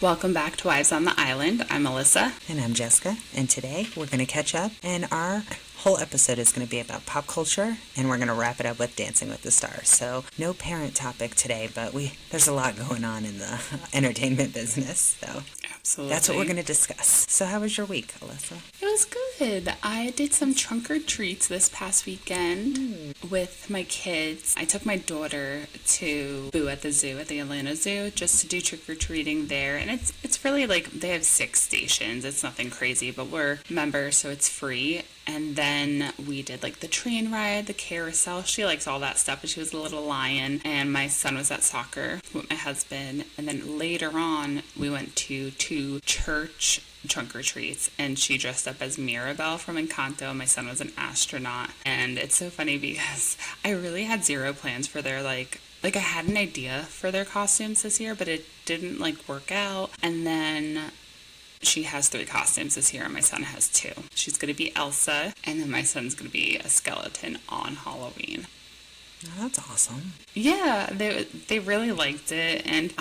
Welcome back to Wives on the Island. I'm Melissa. And I'm Jessica, and today we're going to catch up, and our whole episode is going to be about pop culture, and we're going to wrap it up with Dancing with the Stars. So, no parent topic today, but there's a lot going on in the entertainment business, so Absolutely. That's what we're going to discuss. So, how was your week, Alyssa? It was good. I did some trunk or treats this past weekend with my kids. I took my daughter to Boo at the zoo, at the Atlanta Zoo, just to do trick or treating there. And it's really like, they have 6 stations. It's nothing crazy, but we're members, so it's free. And then we did like the train ride, the carousel. She likes all that stuff, but she was a little lion. And my son was at soccer with my husband. And then later on, we went to 2 church trunk or treats, and she dressed up as Mirabelle from Encanto. My son was an astronaut. And it's so funny because I really had zero plans for their like I had an idea for their costumes this year, but it didn't work out. And then she has 3 costumes this year, and my son has 2. She's going to be Elsa, and then my son's going to be a skeleton on Halloween. Oh, that's awesome. Yeah, they really liked it, and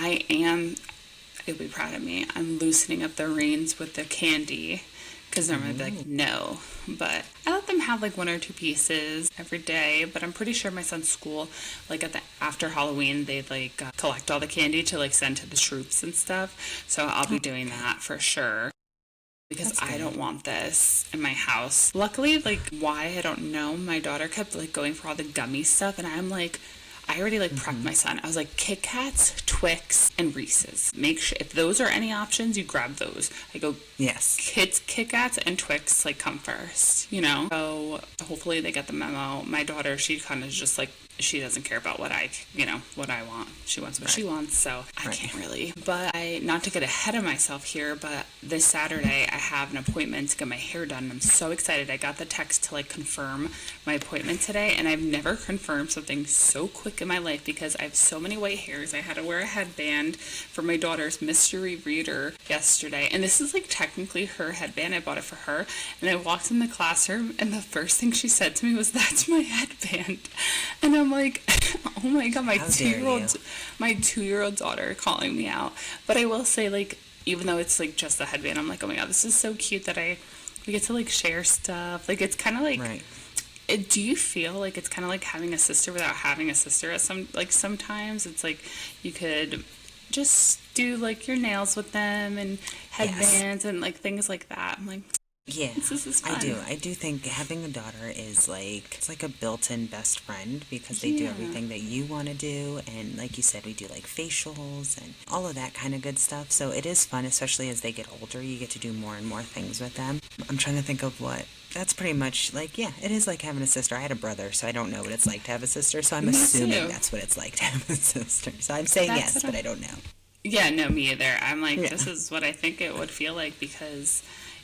you'll be proud of me, I'm loosening up the reins with the candy, because normally I'd be like, no. But I let them have 1 or 2 pieces every day. But I'm pretty sure my son's school, after Halloween, they'd collect all the candy to send to the troops and stuff. So I'll be doing that for sure. Because I don't want this in my house. Luckily, why, I don't know, my daughter kept going for all the gummy stuff, and I'm I already prepped my son. I was Kit Kats, Twix, and Reese's. Make sure if those are any options, you grab those. I go, yes. Kit Kats and Twix come first, So hopefully they get the memo. My daughter, she kind of just she doesn't care about what I want. She wants what she wants, so I can't really. But not to get ahead of myself here, but this Saturday I have an appointment to get my hair done. I'm so excited. I got the text to confirm my appointment today, and I've never confirmed something so quick in my life because I have so many white hairs. I had to wear a headband for my daughter's mystery reader yesterday, and this is technically her headband. I bought it for her, and I walked in the classroom, and the first thing she said to me was, "That's my headband," and I'm oh my god, my 2-year-old daughter calling me out. But I will say, even though it's just a headband, I'm oh my god, this is so cute that we get to share stuff. It's kind of right. Do you feel it's kind of like having a sister without having a sister? At sometimes it's you could just do your nails with them and headbands and things like that. I'm yeah, this is fun. I do think having a daughter is it's a built-in best friend because they do everything that you want to do, and like you said, we do facials and all of that kind of good stuff. So it is fun, especially as they get older. You get to do more and more things with them. I'm trying to think of what. That's pretty much it is like having a sister. I had a brother, so I don't know what it's like to have a sister. So I'm assuming that's what it's like to have a sister. So I'm saying yes, but I don't know. Yeah, no, me either. I'm this is what I think it would feel like because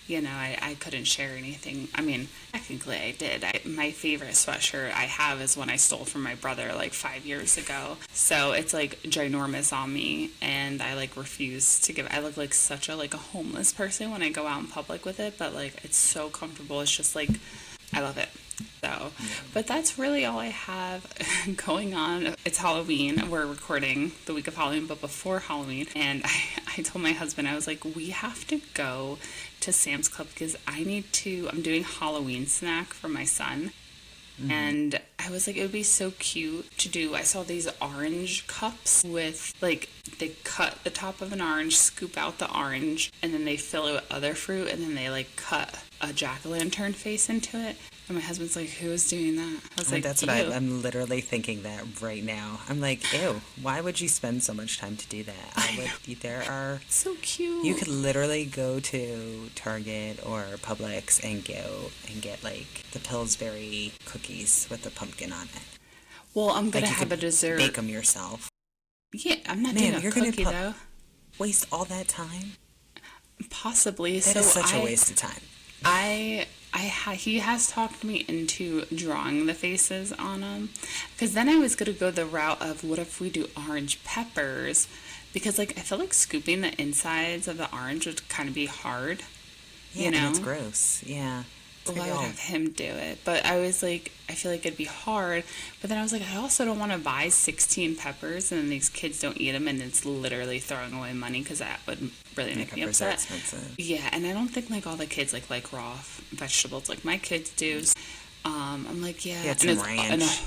I couldn't share anything. I mean, technically I did. My favorite sweatshirt I have is one I stole from my brother 5 years ago. So it's ginormous on me, and I refuse to give. I look like such a homeless person when I go out in public with it, but it's so comfortable. It's just I love it. So, but that's really all I have going on. It's Halloween. We're recording the week of Halloween, but before Halloween. And I told my husband, I was we have to go to Sam's Club because I'm doing Halloween snack for my son. Mm-hmm. And I was it would be so cute to do. I saw these orange cups with they cut the top of an orange, scoop out the orange, and then they fill it with other fruit, and then they cut a jack-o'-lantern face into it. And my husband's who is doing that? I was that's what I'm literally thinking that right now. I'm ew, why would you spend so much time to do that? There are... So cute. You could literally go to Target or Publix and go and get the Pillsbury cookies with the pumpkin on it. Well, I'm going to have a dessert. Bake them yourself. Yeah, I'm not doing a cookie though. Waste all that time? Possibly. That is such a waste of time. He has talked me into drawing the faces on them, because then I was going to go the route of what if we do orange peppers, because I feel scooping the insides of the orange would kind of be hard. Yeah, and it's gross. Yeah. Well, I would have him do it, but I was like, I feel like it'd be hard. But then I was like, I also don't want to buy 16 peppers and then these kids don't eat them and it's literally throwing away money because that would really make me upset. Peppers are expensive. Yeah, and I don't think like all the kids like raw vegetables like my kids do. I'm like, yeah, Yeah, some ranch.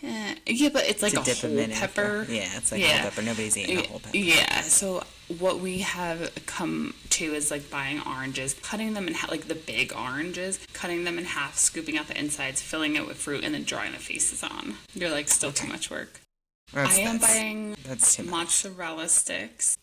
Yeah, but it's like a dip whole pepper. Yeah, it's like a whole pepper. Nobody's eating a whole pepper. Yeah, so what we have come to is like buying oranges, cutting them in half, like the big oranges, cutting them in half, scooping out the insides, filling it with fruit, and then drawing the faces on. You're like, still too much work. I am buying mozzarella sticks,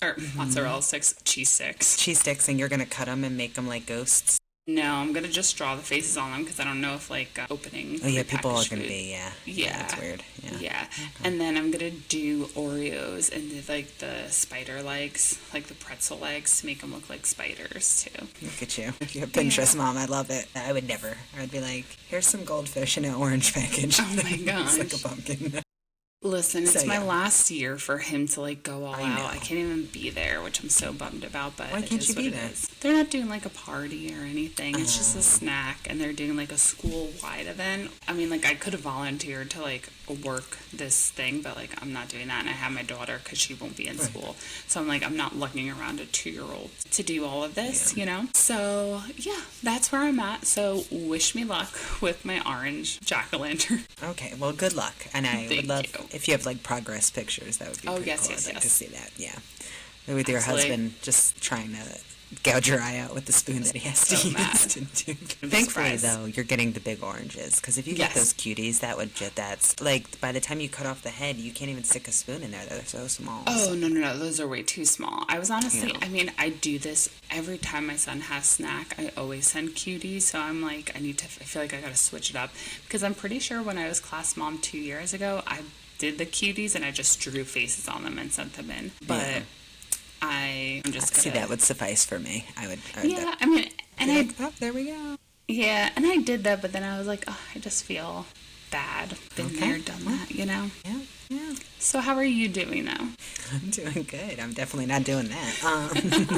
cheese sticks. Cheese sticks, and you're going to cut them and make them like ghosts? No, I'm going to just draw the faces on them because I don't know if like opening. Oh, yeah, people are going to be, Yeah. That's weird. Yeah. Okay. And then I'm going to do Oreos and do like the spider legs, like the pretzel legs to make them look like spiders too. Look at you. You're a Pinterest mom. I love it. I would never. I'd be like, here's some goldfish in an orange package. Oh my gosh. It's like a pumpkin. Listen, it's my last year for him to like go all out. I can't even be there, which I'm so bummed about, but why can't you be there? They're not doing like a party or anything. It's just a snack, and they're doing like a school-wide event. I mean, like I could have volunteered to like work this thing, but like I'm not doing that, and I have my daughter because she won't be in school. So I'm like, I'm not lugging around a 2-year-old to do all of this, you know? So yeah, that's where I'm at. So wish me luck with my orange jack-o'-lantern. Okay, well, good luck. And I would love if you have like progress pictures, that would be pretty cool. Yes. I'd like to see that, yeah. With your husband just trying to gouge your eye out with the spoon that he has to use to do. Thankfully, though, you're getting the big oranges, because if you get those cuties, that's like, by the time you cut off the head, you can't even stick a spoon in there. They're so small. Oh, no, those are way too small. I was honestly, I mean, I do this every time my son has snack. I always send cuties, so I'm like, I feel like I gotta switch it up, because I'm pretty sure when I was class mom 2 years ago, I did the cuties and I just drew faces on them and sent them in. But I'm just gonna... See, that would suffice for me. I would I mean, and there we go. Yeah, and I did that, but then I was like, oh, I just feel bad. Been there, done that, you know? Yeah. So how are you doing now? I'm doing good. I'm definitely not doing that.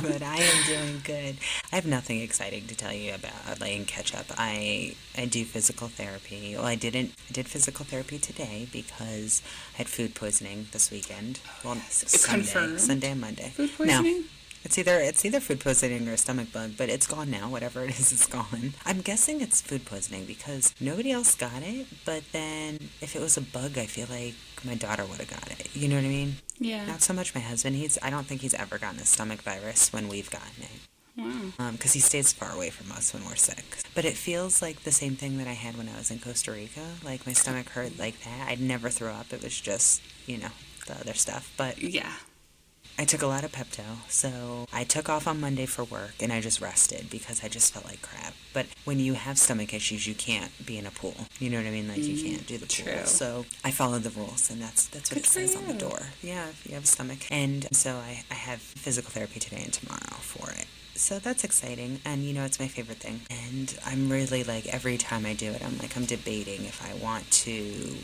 But I am doing good. I have nothing exciting to tell you about laying catch up. I do physical therapy. Well, I did physical therapy today because I had food poisoning this weekend. Well, Sunday and Monday. Food poisoning? No. It's either food poisoning or a stomach bug, but it's gone now. Whatever it is, it's gone. I'm guessing it's food poisoning because nobody else got it, but then if it was a bug, I feel like my daughter would have got it. You know what I mean? Yeah. Not so much my husband. I don't think he's ever gotten a stomach virus when we've gotten it. Wow. Because he stays far away from us when we're sick. But it feels like the same thing that I had when I was in Costa Rica. Like my stomach hurt like that. I'd never throw up. It was just, the other stuff. But yeah. I took a lot of Pepto, so I took off on Monday for work, and I just rested because I just felt like crap. But when you have stomach issues, you can't be in a pool. You know what I mean? Like, you can't do the pool. So I followed the rules, and that's what it says on the door. Yeah, if you have a stomach. And so I have physical therapy today and tomorrow for it. So that's exciting, and it's my favorite thing. And I'm really, like, every time I do it, I'm debating if I want to...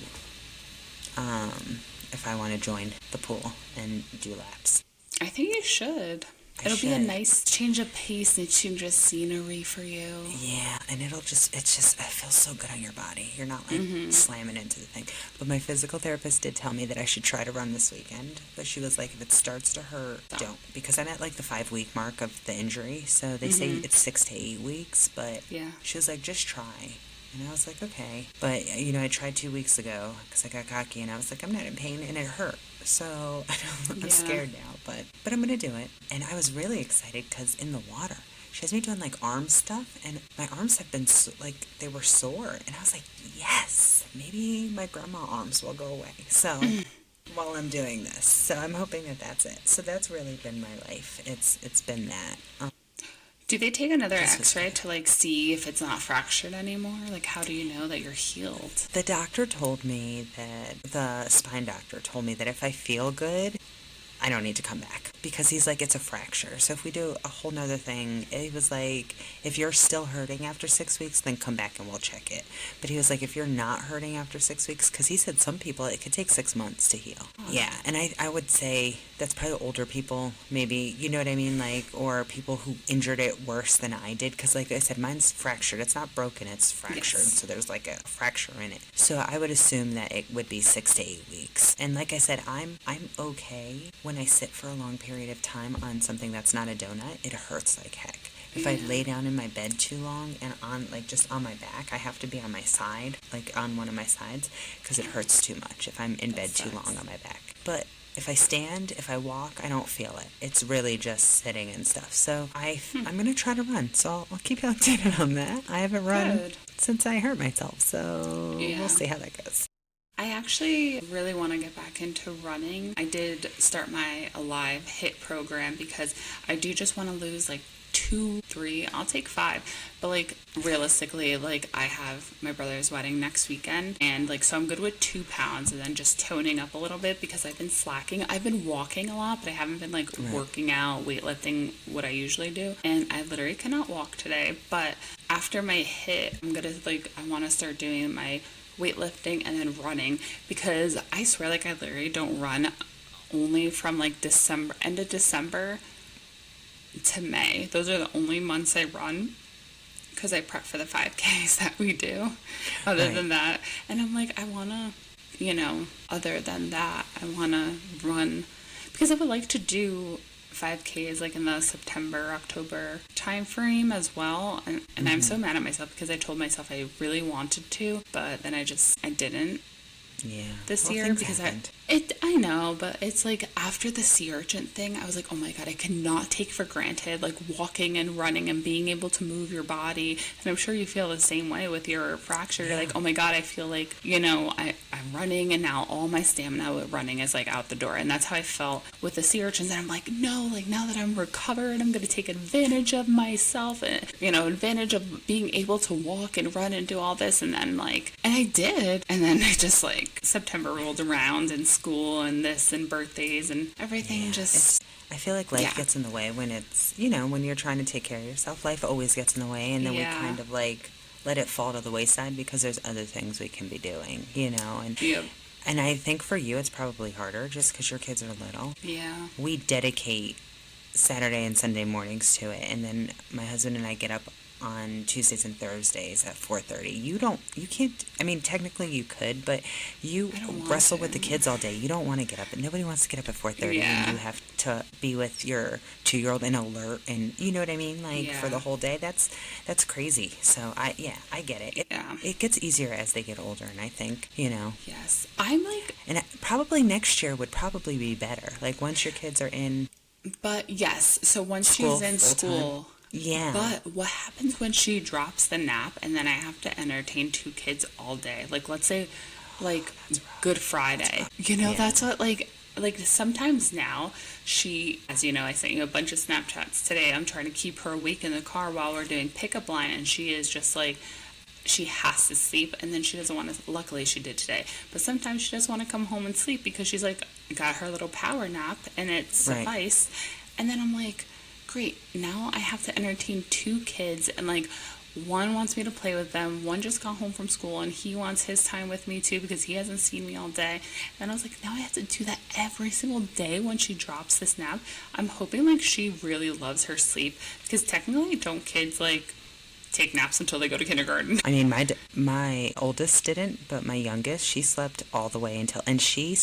if I want to join the pool and do laps. I think you should. It'll be a nice change of pace and change of scenery for you. Yeah, and it feels so good on your body. You're not like slamming into the thing. But my physical therapist did tell me that I should try to run this weekend. But she was like, if it starts to hurt, don't. Because I'm at like the 5-week mark of the injury. So they say it's 6 to 8 weeks. But she was like, just try. And I was like, okay. But, I tried 2 weeks ago because I got cocky and I was like, I'm not in pain, and it hurt. So I'm scared now, but I'm going to do it. And I was really excited because in the water, she has me doing like arm stuff, and my arms have been they were sore. And I was like, yes, maybe my grandma arms will go away. So while I'm doing this, so I'm hoping that that's it. So that's really been my life. It's been that. Do they take another x-ray to, like, see if it's not fractured anymore? Like, how do you know that you're healed? The doctor told me the spine doctor told me that if I feel good, I don't need to come back. Because he's like, it's a fracture. So if we do a whole nother thing, he was like, if you're still hurting after 6 weeks, then come back and we'll check it. But he was like, if you're not hurting after 6 weeks, because he said some people, it could take 6 months to heal. Oh. Yeah, and I would say that's probably older people, maybe, you know what I mean? Like, or people who injured it worse than I did. Because like I said, mine's fractured. It's not broken, it's fractured. Yes. So there's like a fracture in it. So I would assume that it would be 6 to 8 weeks. And like I said, I'm okay when I sit for a long period of time on something that's not a donut. It hurts like heck. If I lay down in my bed too long and on, like, just on my back, I have to be on my side, like on one of my sides, because it hurts too much if I'm in bed too long on my back. But if I stand, if I walk, I don't feel it. It's really just sitting and stuff. So I'm going to try to run. So I'll keep you updated on that. I haven't run since I hurt myself. So we'll see how that goes. I actually really want to get back into running. I did start my Alive HIIT program because I do just want to lose like 2, 3, I'll take 5. But like realistically, like I have my brother's wedding next weekend and like so I'm good with 2 pounds and then just toning up a little bit because I've been slacking. I've been walking a lot, but I haven't been like working out, weightlifting, what I usually do. And I literally cannot walk today. But after my HIIT, I'm gonna like I want to start doing my weightlifting and then running because I swear like I literally don't run only from like end of December to May. Those are the only months I run because I prep for the 5Ks that we do other than that. And I'm like, I want to, other than that, I want to run because I would like to do 5Ks like in the September, October time frame as well. And I'm so mad at myself because I told myself I really wanted to, but then I didn't. Yeah. This year because I know, but it's like after the sea urchin thing, I was like, oh my God, I cannot take for granted like walking and running and being able to move your body. And I'm sure you feel the same way with your fracture. Yeah. You're like, oh my God, I feel like, I'm running and now all my stamina with running is like out the door. And that's how I felt with the sea urchins. And I'm like, no, like now that I'm recovered, I'm going to take advantage of myself and, advantage of being able to walk and run and do all this. And then and I did. And then I just September rolled around and school and this and birthdays and everything I feel like life gets in the way when it's, when you're trying to take care of yourself. Life always gets in the way and then we kind of let it fall to the wayside because there's other things we can be doing, and I think for you it's probably harder just because your kids are little. Yeah. We dedicate Saturday and Sunday mornings to it and then my husband and I get up on Tuesdays and Thursdays at 4:30. You can't, I mean, technically you could, but you wrestle with the kids all day. You don't want to get up. Nobody wants to get up at 4:30 and you have to be with your 2-year-old and alert and, you know what I mean? For the whole day. That's crazy. So, I get it. It gets easier as they get older, and I think, Yes. I'm And probably next year would probably be better. Once your kids are in... But, yes. So, once she's in school... Yeah. But what happens when she drops the nap and then I have to entertain 2 kids all day? Let's say, Good Friday. That's what, sometimes now she, as you know, I sent you a bunch of Snapchats today. I'm trying to keep her awake in the car while we're doing pickup line and she is just she has to sleep and then she doesn't want to, luckily she did today, but sometimes she doesn't want to come home and sleep because she's got her little power nap and it's suffice. And then I'm like, great, now I have to entertain 2 kids and one wants me to play with them, one just got home from school and he wants his time with me too because he hasn't seen me all day. And I was like, now I have to do that every single day when she drops this nap. I'm hoping she really loves her sleep because technically don't kids take naps until they go to kindergarten? I mean, my oldest didn't, but my youngest, she slept all the way until, and she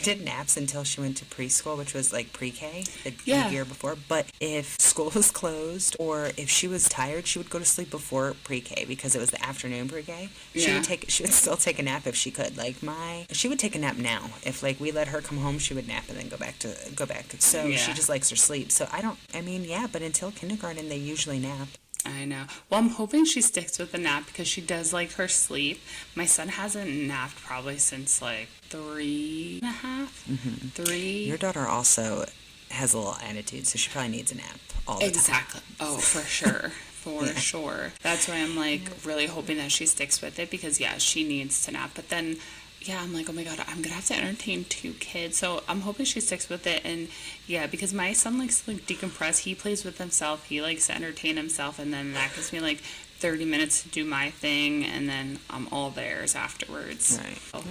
did naps until she went to preschool, which was pre-K, the year before. But if school was closed or if she was tired, she would go to sleep before pre-K because it was the afternoon pre-K. She would still take a nap if she could. She would take a nap now. If we let her come home, she would nap and then go back. So she just likes her sleep. So but until kindergarten, they usually nap. I know. Well, I'm hoping she sticks with the nap because she does like her sleep. My son hasn't napped probably since 3.5. Mm-hmm. 3. Your daughter also has a little attitude, so she probably needs a nap all the time. Exactly. Oh, for sure. Sure. That's why I'm really hoping that she sticks with it because she needs to nap. But then yeah, I'm like, oh my God, I'm gonna have to entertain 2 kids. So I'm hoping she sticks with it. And yeah, because my son likes to like decompress. He plays with himself. He likes to entertain himself, and then that gives me like 30 minutes to do my thing, and then I'm all theirs afterwards. Right. So,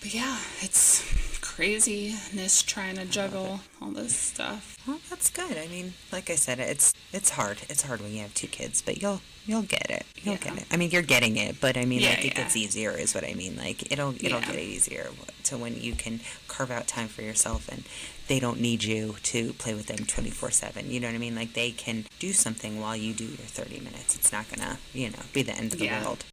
but yeah, it's craziness trying to juggle all this stuff. Well, that's good. I mean, like I said, it's hard. It's hard when you have 2 kids, but you'll get it. You'll get it. I mean, you're getting it, but I mean, like it gets easier is what I mean. Like it'll get easier to when you can carve out time for yourself, and they don't need you to play with them 24/7. You know what I mean? Like they can do something while you do your 30 minutes. It's not gonna, be the end of the world.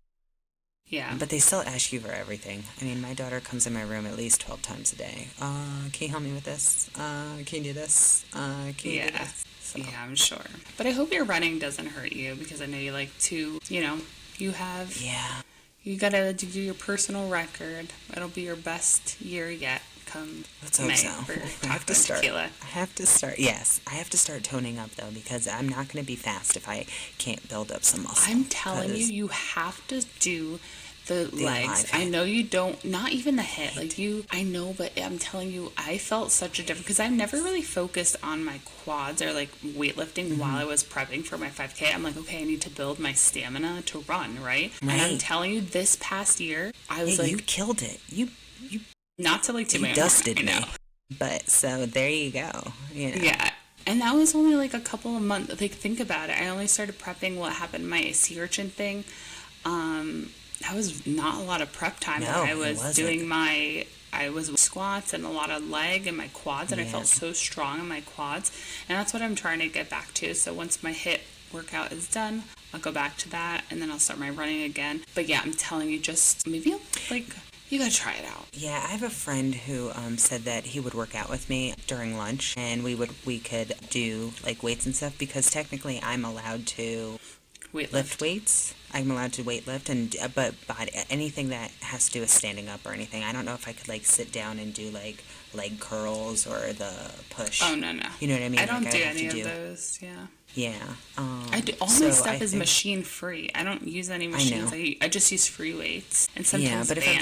Yeah. But they still ask you for everything. I mean, my daughter comes in my room at least 12 times a day. Can you help me with this? Can you do this? Can you do this? So. Yeah, I'm sure. But I hope your running doesn't hurt you, because I know you like to, you have... Yeah. You gotta do your personal record. It'll be your best year yet come Let's hope May so. for I have to start. tequila. I have to start. Yes, I have to start toning up though, because I'm not going to be fast if I can't build up some muscle. I'm telling you, you have to do the legs. I know you don't, not even the hit. I know, but I'm telling you, I felt such a difference, because I've never really focused on my quads or like weightlifting while I was prepping for my 5K. I'm like, okay, I need to build my stamina to run, right? And I'm telling you, this past year, I was like, you killed it. You not to like to you dusted me. But so there you go. Yeah. And that was only like a couple of months. Like, think about it. I only started prepping what happened, my sea urchin thing. That was not a lot of prep time. No, I was doing I was squats and a lot of leg and my quads, and I felt so strong in my quads. And that's what I'm trying to get back to. So once my HIIT workout is done, I'll go back to that, and then I'll start my running again. But yeah, I'm telling you, just maybe you gotta try it out. Yeah, I have a friend who said that he would work out with me during lunch, and we could do like weights and stuff, because technically I'm allowed to lift weights. I'm allowed to weightlift, but anything that has to do with standing up or anything, I don't know if I could like sit down and do like leg curls or the push. Oh no. You know what I mean? I don't do any of those. Yeah. Yeah. I do, all my stuff is machine free. I don't use any machines. I just use free weights and sometimes but bands. if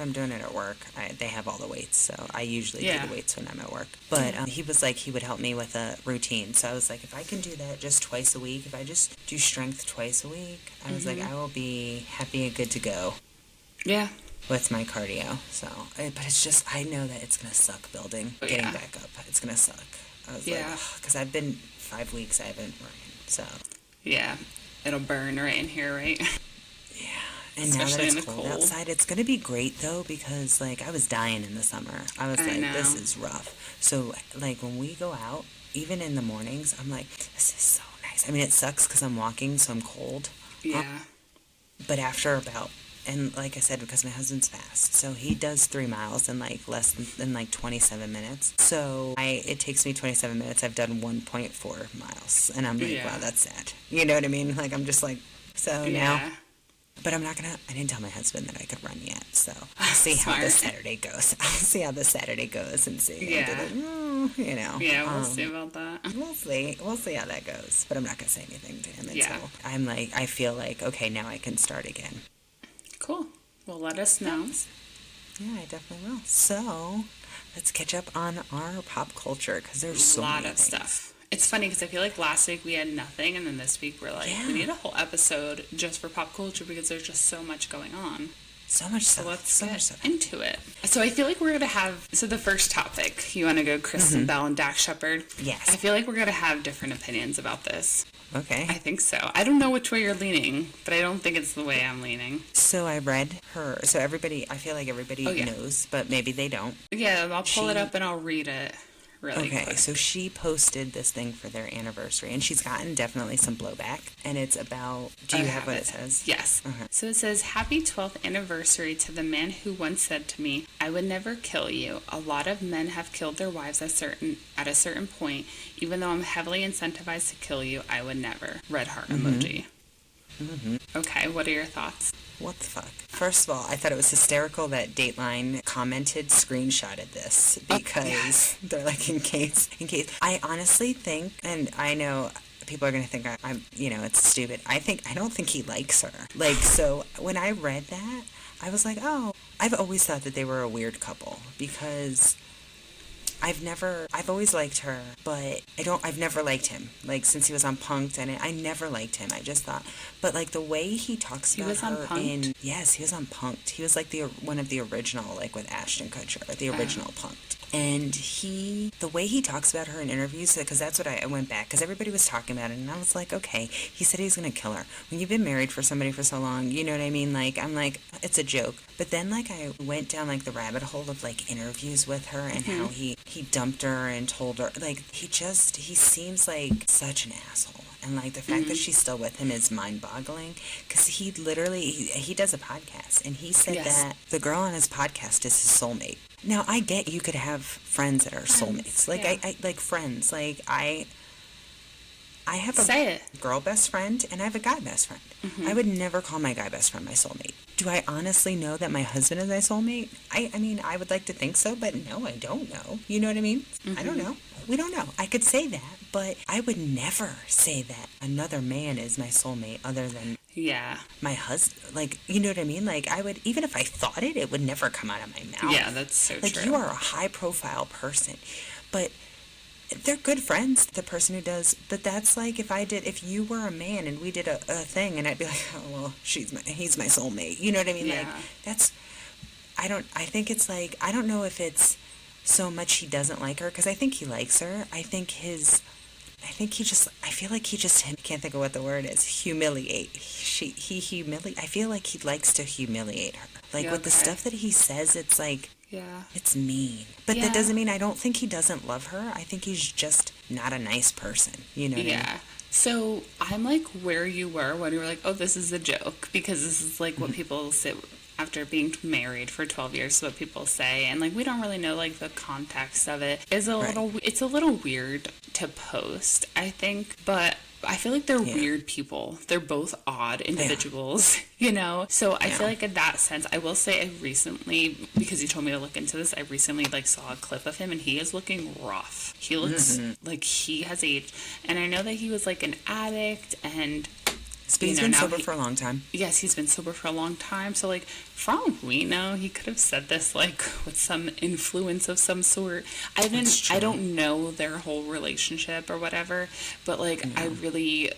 I'm doing it at work, they have all the weights, so I usually do the weights when I'm at work. But he was like, he would help me with a routine. So I was like, if I can do that just twice a week, if I just do strength twice a week, I was like, I will be happy and good to go. Yeah. With my cardio. So, but it's just, I know that it's gonna suck getting back up. It's gonna suck. I was like, because I've been 5 weeks I haven't run, so. Yeah, it'll burn right in here, right? Yeah, and especially now that it's cold outside, it's going to be great, though, because, like, I was dying in the summer. I was like, this is rough. So, like, when we go out, even in the mornings, I'm like, this is so nice. I mean, it sucks because I'm walking, so I'm cold. Yeah. But after and like I said, because my husband's fast, so he does 3 miles in like less than like 27 minutes. So it takes me 27 minutes. I've done 1.4 miles, and I'm like, wow, that's sad. You know what I mean? Like, I'm just like, so now. But I didn't tell my husband that I could run yet, so I'll see how this Saturday goes. And see. Yeah. Yeah, we'll see about that. We'll see how that goes. But I'm not going to say anything to him until I'm like, I feel like, okay, now I can start again. Cool. Well, let us know. Yeah, I definitely will. So, let's catch up on our pop culture, because there's so lot of stuff. It's funny because I feel like last week we had nothing, and then this week we're like, we need a whole episode just for pop culture, because there's just so much going on. So much stuff. So let's get into it. So I feel like we're going to have... So the first topic, you want to go Kristen Bell and Dax Shepard? Yes. I feel like we're going to have different opinions about this. Okay. I think so. I don't know which way you're leaning, but I don't think it's the way I'm leaning. So I read her... So everybody... I feel like everybody knows, but maybe they don't. Yeah, I'll pull it up and I'll read it. Really quick. So she posted this thing for their anniversary, and she's gotten definitely some blowback, and it's about... Do you have what it says? Yes. So it says, Happy 12th anniversary to the man who once said to me, I would never kill you. A lot of men have killed their wives at a certain point. Even though I'm heavily incentivized to kill you, I would never. Red heart emoji. Okay, what are your thoughts? What the fuck? First of all, I thought it was hysterical that Dateline screenshotted this, because they're like, in case. I honestly think, and I know people are going to think I'm, it's stupid. I don't think he likes her. Like, so when I read that, I was like, oh, I've always thought that they were a weird couple because I've always liked her, but I've never liked him. Like, since he was on Punk'd, and I never liked him. I just thought, but like the way he talks about her yes, he was on Punk'd. He was like one of the original, like with Ashton Kutcher, the original Punk'd. And the way he talks about her in interviews, because that's what I went back, because everybody was talking about it, and I was like, okay, he said he's going to kill her. When you've been married for somebody for so long, you know what I mean? Like, I'm like, it's a joke. But then, like, I went down, like, the rabbit hole of, like, interviews with her and how he dumped her and told her, like, he seems like such an asshole. And, like, the fact that she's still with him is mind-boggling. Because he literally, he does a podcast. And he said that the girl on his podcast is his soulmate. Now, I get you could have friends that are soulmates. Like, I like friends. Like, I have a girl best friend and I have a guy best friend. I would never call my guy best friend my soulmate. Do I honestly know that my husband is my soulmate? I mean, I would like to think so, but no, I don't know. You know what I mean? I don't know. We don't know. I could say that, but I would never say that another man is my soulmate other than my husband. Like, you know what I mean? Like, I would, even if I thought it, it would never come out of my mouth. Yeah, that's so true. Like, you are a high-profile person, but they're good friends, the person who does, but that's like if you were a man and we did a thing and I'd be like, oh, well, he's my soulmate. You know what I mean? Yeah. Like, I think it's like, I don't know if it's so much he doesn't like her, because I think he likes her. I feel like he just, I can't think of what the word is, humiliate. I feel like he likes to humiliate her. Like, with the stuff that he says, it's like, it's mean. But that doesn't mean I don't think he doesn't love her. I think he's just not a nice person. You know what I mean? So I'm like where you were when you were like, oh, this is a joke. Because this is like what people say after being married for 12 years, is what people say. And like, we don't really know like the context of it. It's a little weird to post, I think. But I feel like they're weird people. They're both odd individuals, you know? So I feel like in that sense, I will say I recently, because you told me to look into this, I recently like saw a clip of him and he is looking rough. He looks like he has aged. And I know that he was like an addict and... But he's been sober for a long time. Yes, he's been sober for a long time. So, like, from what we know, he could have said this, like, with some influence of some sort. I don't know their whole relationship or whatever, but, like, everybody's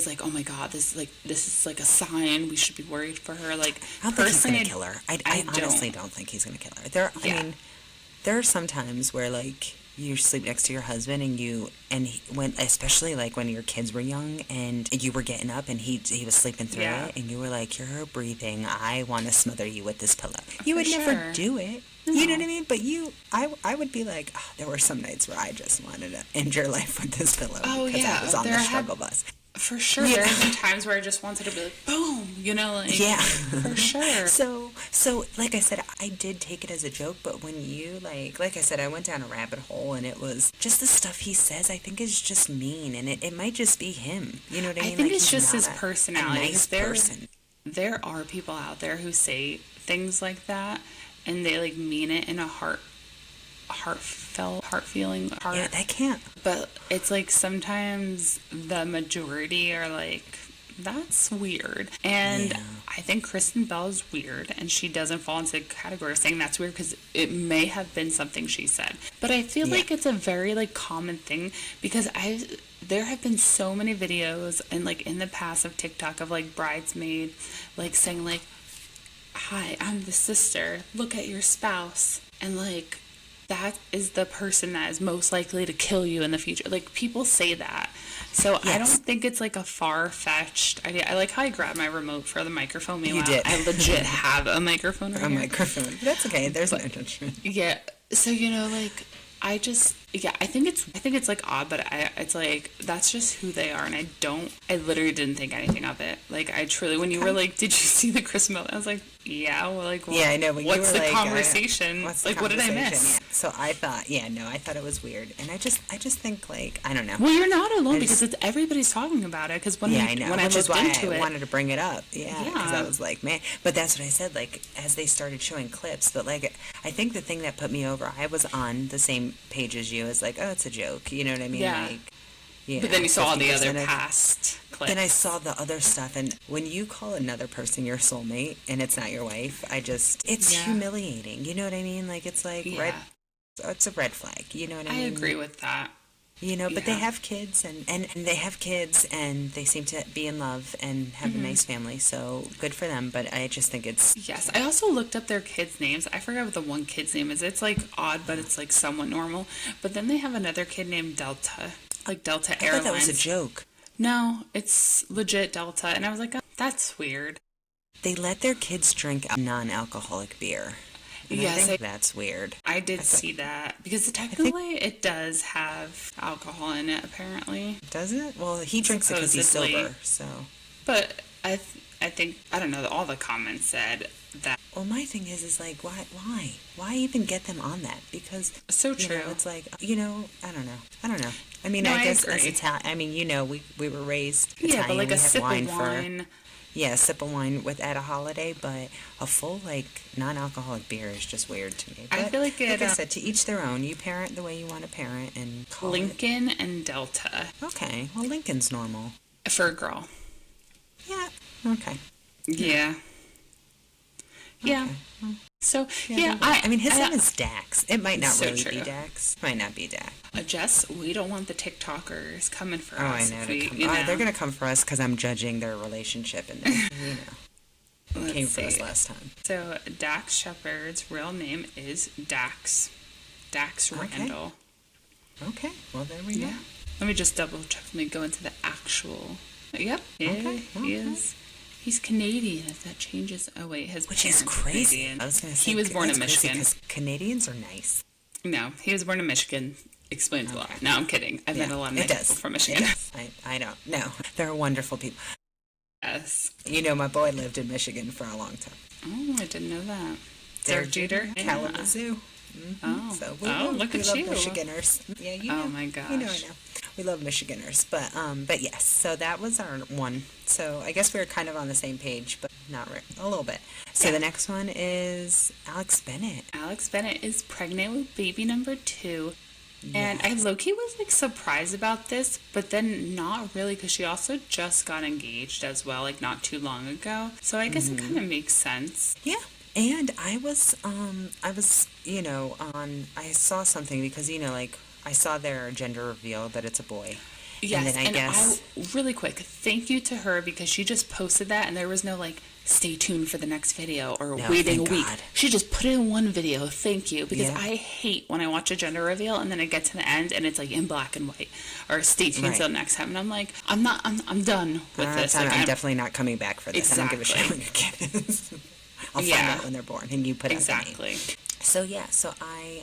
like, oh my God, this is like a sign. We should be worried for her. Like, I don't think he's going to kill her. I honestly don't think he's going to kill her. I mean, there are some times where, like, you sleep next to your husband especially like when your kids were young and you were getting up and he was sleeping through it and you were like, you're breathing, I want to smother you with this pillow. You would never do it. No. You know what I mean? But I would be like, oh, there were some nights where I just wanted to end your life with this pillow because I was on the struggle bus. For sure. There have been times where I just wanted to be like, boom, you know, like, for sure. So, like I said, I did take it as a joke, but when you, like I said, I went down a rabbit hole, and it was just the stuff he says, I think is just mean, and it might just be him. You know what I mean? I think it's just his personality. A nice person. There are people out there who say things like that, and they, like, mean it in a heart feeling. Yeah, that can't. But it's like sometimes the majority are like, that's weird. And I think Kristen Bell is weird, and she doesn't fall into the category of saying that's weird because it may have been something she said. But I feel like it's a very like common thing because there have been so many videos and like in the past of TikTok of like bridesmaid like saying like, hi, I'm the sister, look at your spouse, and like that is the person that is most likely to kill you in the future. Like, people say that. So I don't think it's like a far-fetched idea. I like how I grabbed my remote for the microphone. Meanwhile, you did. I legit have a microphone right here. Microphone. That's okay. There's no intention. Yeah. So, you know, like, I think it's like odd, but it's like, that's just who they are. And I literally didn't think anything of it. Like, I truly, when you were like, did you see the Chris Miller? I was like, yeah, well, like, well, yeah, I know. But what's you were the conversation? What did I miss? Yeah. So I thought it was weird. And I just think, like, I don't know. Well, you're not alone because everybody's talking about it. Because when I looked into it. I wanted to bring it up. Yeah. Because I was like, man. But that's what I said, like, as they started showing clips. But, like, I think the thing that put me over, I was on the same page as you. It's like, oh, it's a joke. You know what I mean? Yeah. Like, Yeah, But then you saw all the other 50% of- past clips. Then I saw the other stuff, and when you call another person your soulmate and it's not your wife, it's Yeah. humiliating. You know what I mean? Like, it's like Yeah. it's a red flag. You know what I I mean? agree with that. You know, but they Yeah. have kids, and they have kids, and they seem to be in love and have a nice family, so good for them. But I just think it's... Yes, I also looked up their kids' names. I forgot what the one kid's name is. It's like odd, but it's like somewhat normal. But then they have another kid named Delta, like Delta I Airlines. thought that was a joke. No, it's legit Delta. And I was like, oh, that's weird. They let their kids drink non-alcoholic beer. And Yes, I think that's weird. I did see that because technically it does have alcohol in it, apparently. Does it? Well, he drinks it because he's Supposedly. sober, so... But I think, I don't know, all the comments said that. Well, my thing is like, why even get them on that? Because So true. You know, it's like, you know, I don't know. I mean, No, I I guess agree. as Italian, I mean, you know, we were raised Yeah, Italian. but like we a have sip wine of wine. a sip of wine at a holiday, but a full like non-alcoholic beer is just weird to me. But, I feel like I said, to each their own. You parent the way you want to parent, and call Lincoln and Delta it. Okay, well, Lincoln's normal. for a girl. Yeah. Okay. Yeah. Yeah. Okay. Well, So, yeah. I mean, his name is Dax. It might not So really true. be Dax. Might not be Dax. Jess, we don't want the TikTokers coming for Oh, I us. know. if They're going to come for us because I'm judging their relationship, and they, Let's came for us see. last time. So, Dax Shepard's real name is Dax. Dax Okay. Randall. Okay, well, there we go. Yeah. Let me just double check. Let me go into the actual. Yep. Yeah, Okay, he is. He's Canadian, if that changes. Oh, wait. His Which is parents are crazy. Canadian. I was going to say He was born in that's crazy Michigan. 'cause Canadians are nice. No, he was born in Michigan. Explains a lot. No, I'm kidding. I've met a lot of it nice does. people from Michigan. It does. I don't know. They're wonderful people. Yes. You know, my boy lived in Michigan for a long time. Oh, I didn't know that. Derek Derek Jeter? Kalamazoo. Oh. So Look we at love you. Michiganders. Yeah, you know. Oh my gosh. You know, I know. We love Michiganders. But yes, so that was our one. So I guess we were kind of on the same page, but not really. A little bit. So the next one is Alex Bennett. Alex Bennett is pregnant with baby number 2. And I low-key was like surprised about this, but then not really, because she also just got engaged as well, like not too long ago. So I guess it kind of makes sense. Yeah. And I was, you know, I saw something because, you know, like I saw their gender reveal that it's a boy. Yes, and then I guess really quick, thank you to her, because she just posted that and there was no like, stay tuned for the next video or waiting a thank week. God. She just put it in one video. Thank you, because Yeah. I hate when I watch a gender reveal and then I get to the end and it's like in black and white, or stay tuned till next time, and I'm like, I'm done with this. I'm Like, definitely not coming back for this. I don't give a shit when your kid is. I'll find out when they're born, and you put out the name. exactly. So yeah, so I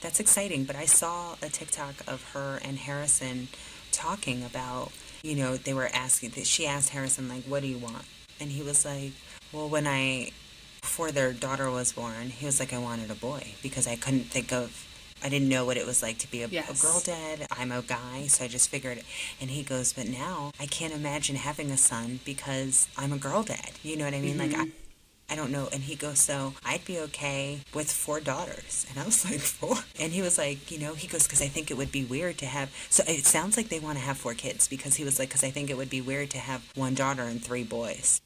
that's exciting. But I saw a TikTok of her and Harrison talking about, you know, they were asking. She asked Harrison like, "What do you want?" And he was like, "Well, before their daughter was born, he was like, I wanted a boy because I couldn't think of." I didn't know what it was like to be a girl dad. I'm a guy, so I just figured. And he goes, but now I can't imagine having a son because I'm a girl dad. You know what I mean? Like, I don't know. And he goes, so I'd be okay with 4 daughters. And I was like, 4? And he was like, you know, he goes, because I think it would be weird to have. So it sounds like they want to have 4 kids, because he was like, because I think it would be weird to have 1 daughter and 3 boys.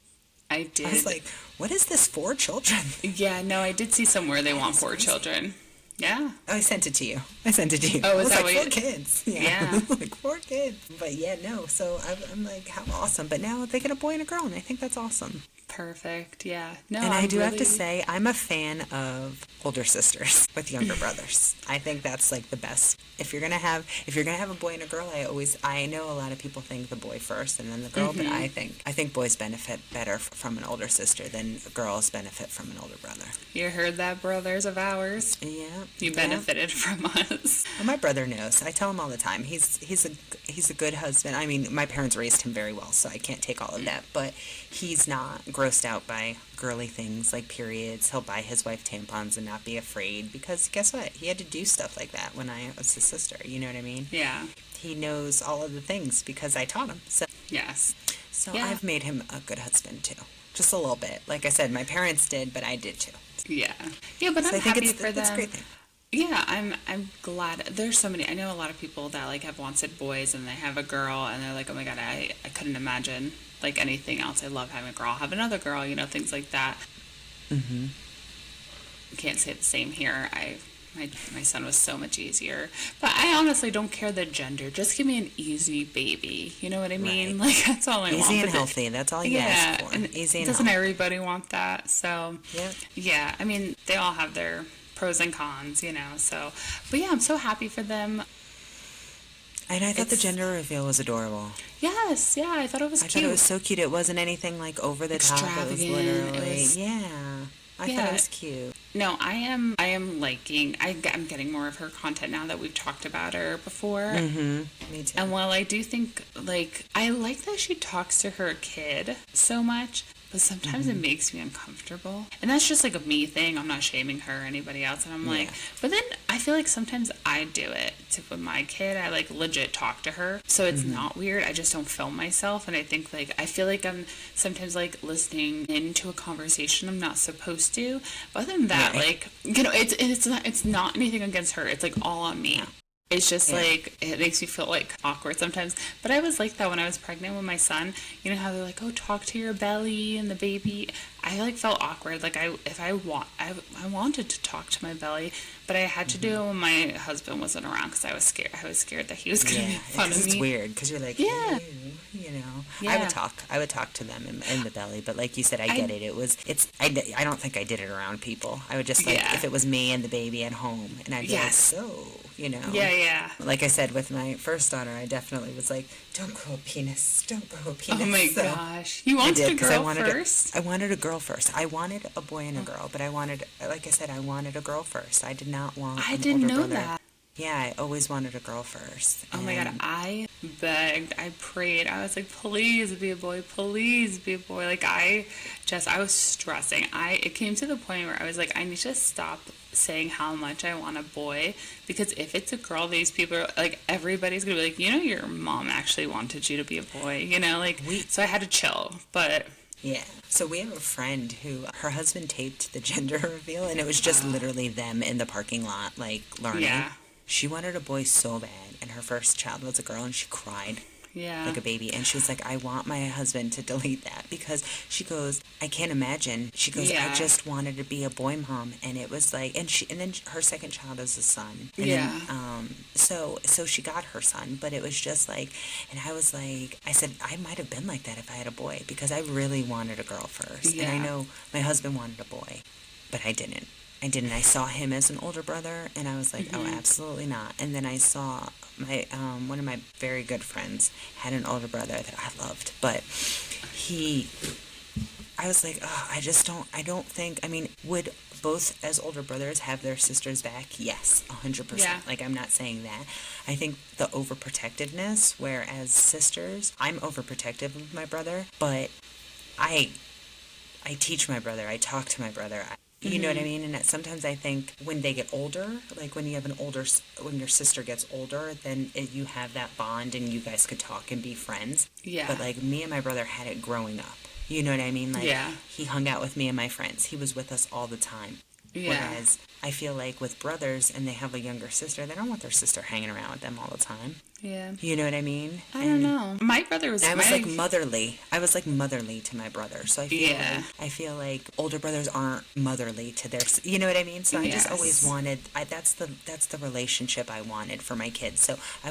I did. I was like, what is this, 4 children? Yeah, no, I did see somewhere they want 4 children. Yeah. Oh, I sent it to you. Oh, is that like what 4 you... kids. Yeah. Like 4 kids. But yeah, no. So I'm like, how awesome. But now they get a boy and a girl, and I think that's awesome. Perfect. Yeah. No, And I do have to say, I'm a fan of older sisters with younger brothers. I think that's like the best. If you're gonna have a boy and a girl, I know a lot of people think the boy first and then the girl, but I think boys benefit better from an older sister than girls benefit from an older brother. You heard that, brothers of ours? Yeah. You benefited from us. Well, my brother knows. I tell him all the time. He's a good husband. I mean, my parents raised him very well, so I can't take all of that. But he's not grossed out by girly things like periods. He'll buy his wife tampons and not be afraid, because guess what? He had to do stuff like that when I was his sister. You know what I mean? Yeah. He knows all of the things because I taught him. So Yes. So Yeah. I've made him a good husband too. Just a little bit. Like I said, my parents did, but I did too. Yeah. Yeah, but So I'm I think happy it's for a them. great thing. Yeah, I'm glad. There's so many. I know a lot of people that like have wanted boys and they have a girl and they're like, oh my god, I couldn't imagine like anything else. I love having a girl. I'll have another girl, things like that. Mm-hmm. Can't say the same here. My son was so much easier. But I honestly don't care the gender. Just give me an easy baby. You know what I mean? Right. Like that's all I want. Easy and healthy. That's all you ask for. And Easy and doesn't healthy. everybody want that? So Yep. yeah, I mean they all have their pros and cons, so but yeah, I'm so happy for them. And I thought the gender reveal was adorable. Yes, yeah, I thought it was I cute. thought it was so cute. It wasn't anything like over the top. It was literally, yeah. I thought it was cute. No, I am liking. I'm getting more of her content now that we've talked about her before. Mm-hmm. Me too. And while I do think I like that she talks to her kid so much, but sometimes it makes me uncomfortable. And that's just like a me thing. I'm not shaming her or anybody else. And I'm like, but then I feel like sometimes I do it with my kid. I like legit talk to her. So it's not weird. I just don't film myself. And I think I feel like I'm sometimes like listening into a conversation I'm not supposed to. But other than that, it's not anything against her. It's like all on me. It's just like, it makes me feel like awkward sometimes. But I was like that when I was pregnant with my son. You know how they're like, oh, talk to your belly and the baby. I like felt awkward. Like I wanted to talk to my belly, but I had to do it when my husband wasn't around because I was scared. I was scared that he was going to make fun of me. It's weird because you're like, yeah. I would talk to them in the belly, but like you said, I get it. I don't think I did it around people. I would just if it was me and the baby at home, and I'd be like, so, Yeah. Like I said, with my first daughter, I definitely was like, don't grow a penis. Don't grow a penis. Oh my gosh. You wanted a girl first? I wanted a girl first. I wanted a boy and a girl, but I wanted a girl first. I did not want I didn't know brother. that. Yeah, I always wanted a girl first. Oh my god, I begged, I prayed. I was like, please be a boy, please be a boy. Like I was stressing. It came to the point where I was like, I need to stop saying how much I want a boy, because if it's a girl, these people are like, everybody's gonna be like, your mom actually wanted you to be a boy, so I had to chill. But yeah. So we have a friend who her husband taped the gender reveal, and it was just literally them in the parking lot, like learning. Yeah. She wanted a boy so bad, and her first child was a girl, and she cried. Yeah. Like a baby. And she was like, I want my husband to delete that, because she goes, I can't imagine. She goes, I just wanted to be a boy mom. And it was like, and then her second child is a son. And then, so she got her son, but it was just like, and I was like, I said, I might have been like that if I had a boy, because I really wanted a girl first. Yeah. And I know my husband wanted a boy, but I didn't. I saw him as an older brother, and I was like, oh, absolutely not. And then I saw my one of my very good friends had an older brother that I loved, but I was like, oh, I don't think, would both as older brothers have their sisters back? Yes, 100%. Yeah. Like, I'm not saying that. I think the overprotectiveness, whereas sisters, I'm overprotective of my brother, but I teach my brother, I talk to my brother, you know what I mean? And that sometimes I think when they get older, like when your sister gets older, then you have that bond and you guys could talk and be friends. Yeah. But like me and my brother had it growing up. You know what I mean? Like he hung out with me and my friends. He was with us all the time. Yeah. Whereas I feel like with brothers and they have a younger sister, they don't want their sister hanging around with them all the time. Yeah. You know what I mean? I don't know. My brother was... I was like motherly. I was like motherly to my brother. So I feel like older brothers aren't motherly to their... You know what I mean? So I just always wanted... That's the relationship I wanted for my kids. So I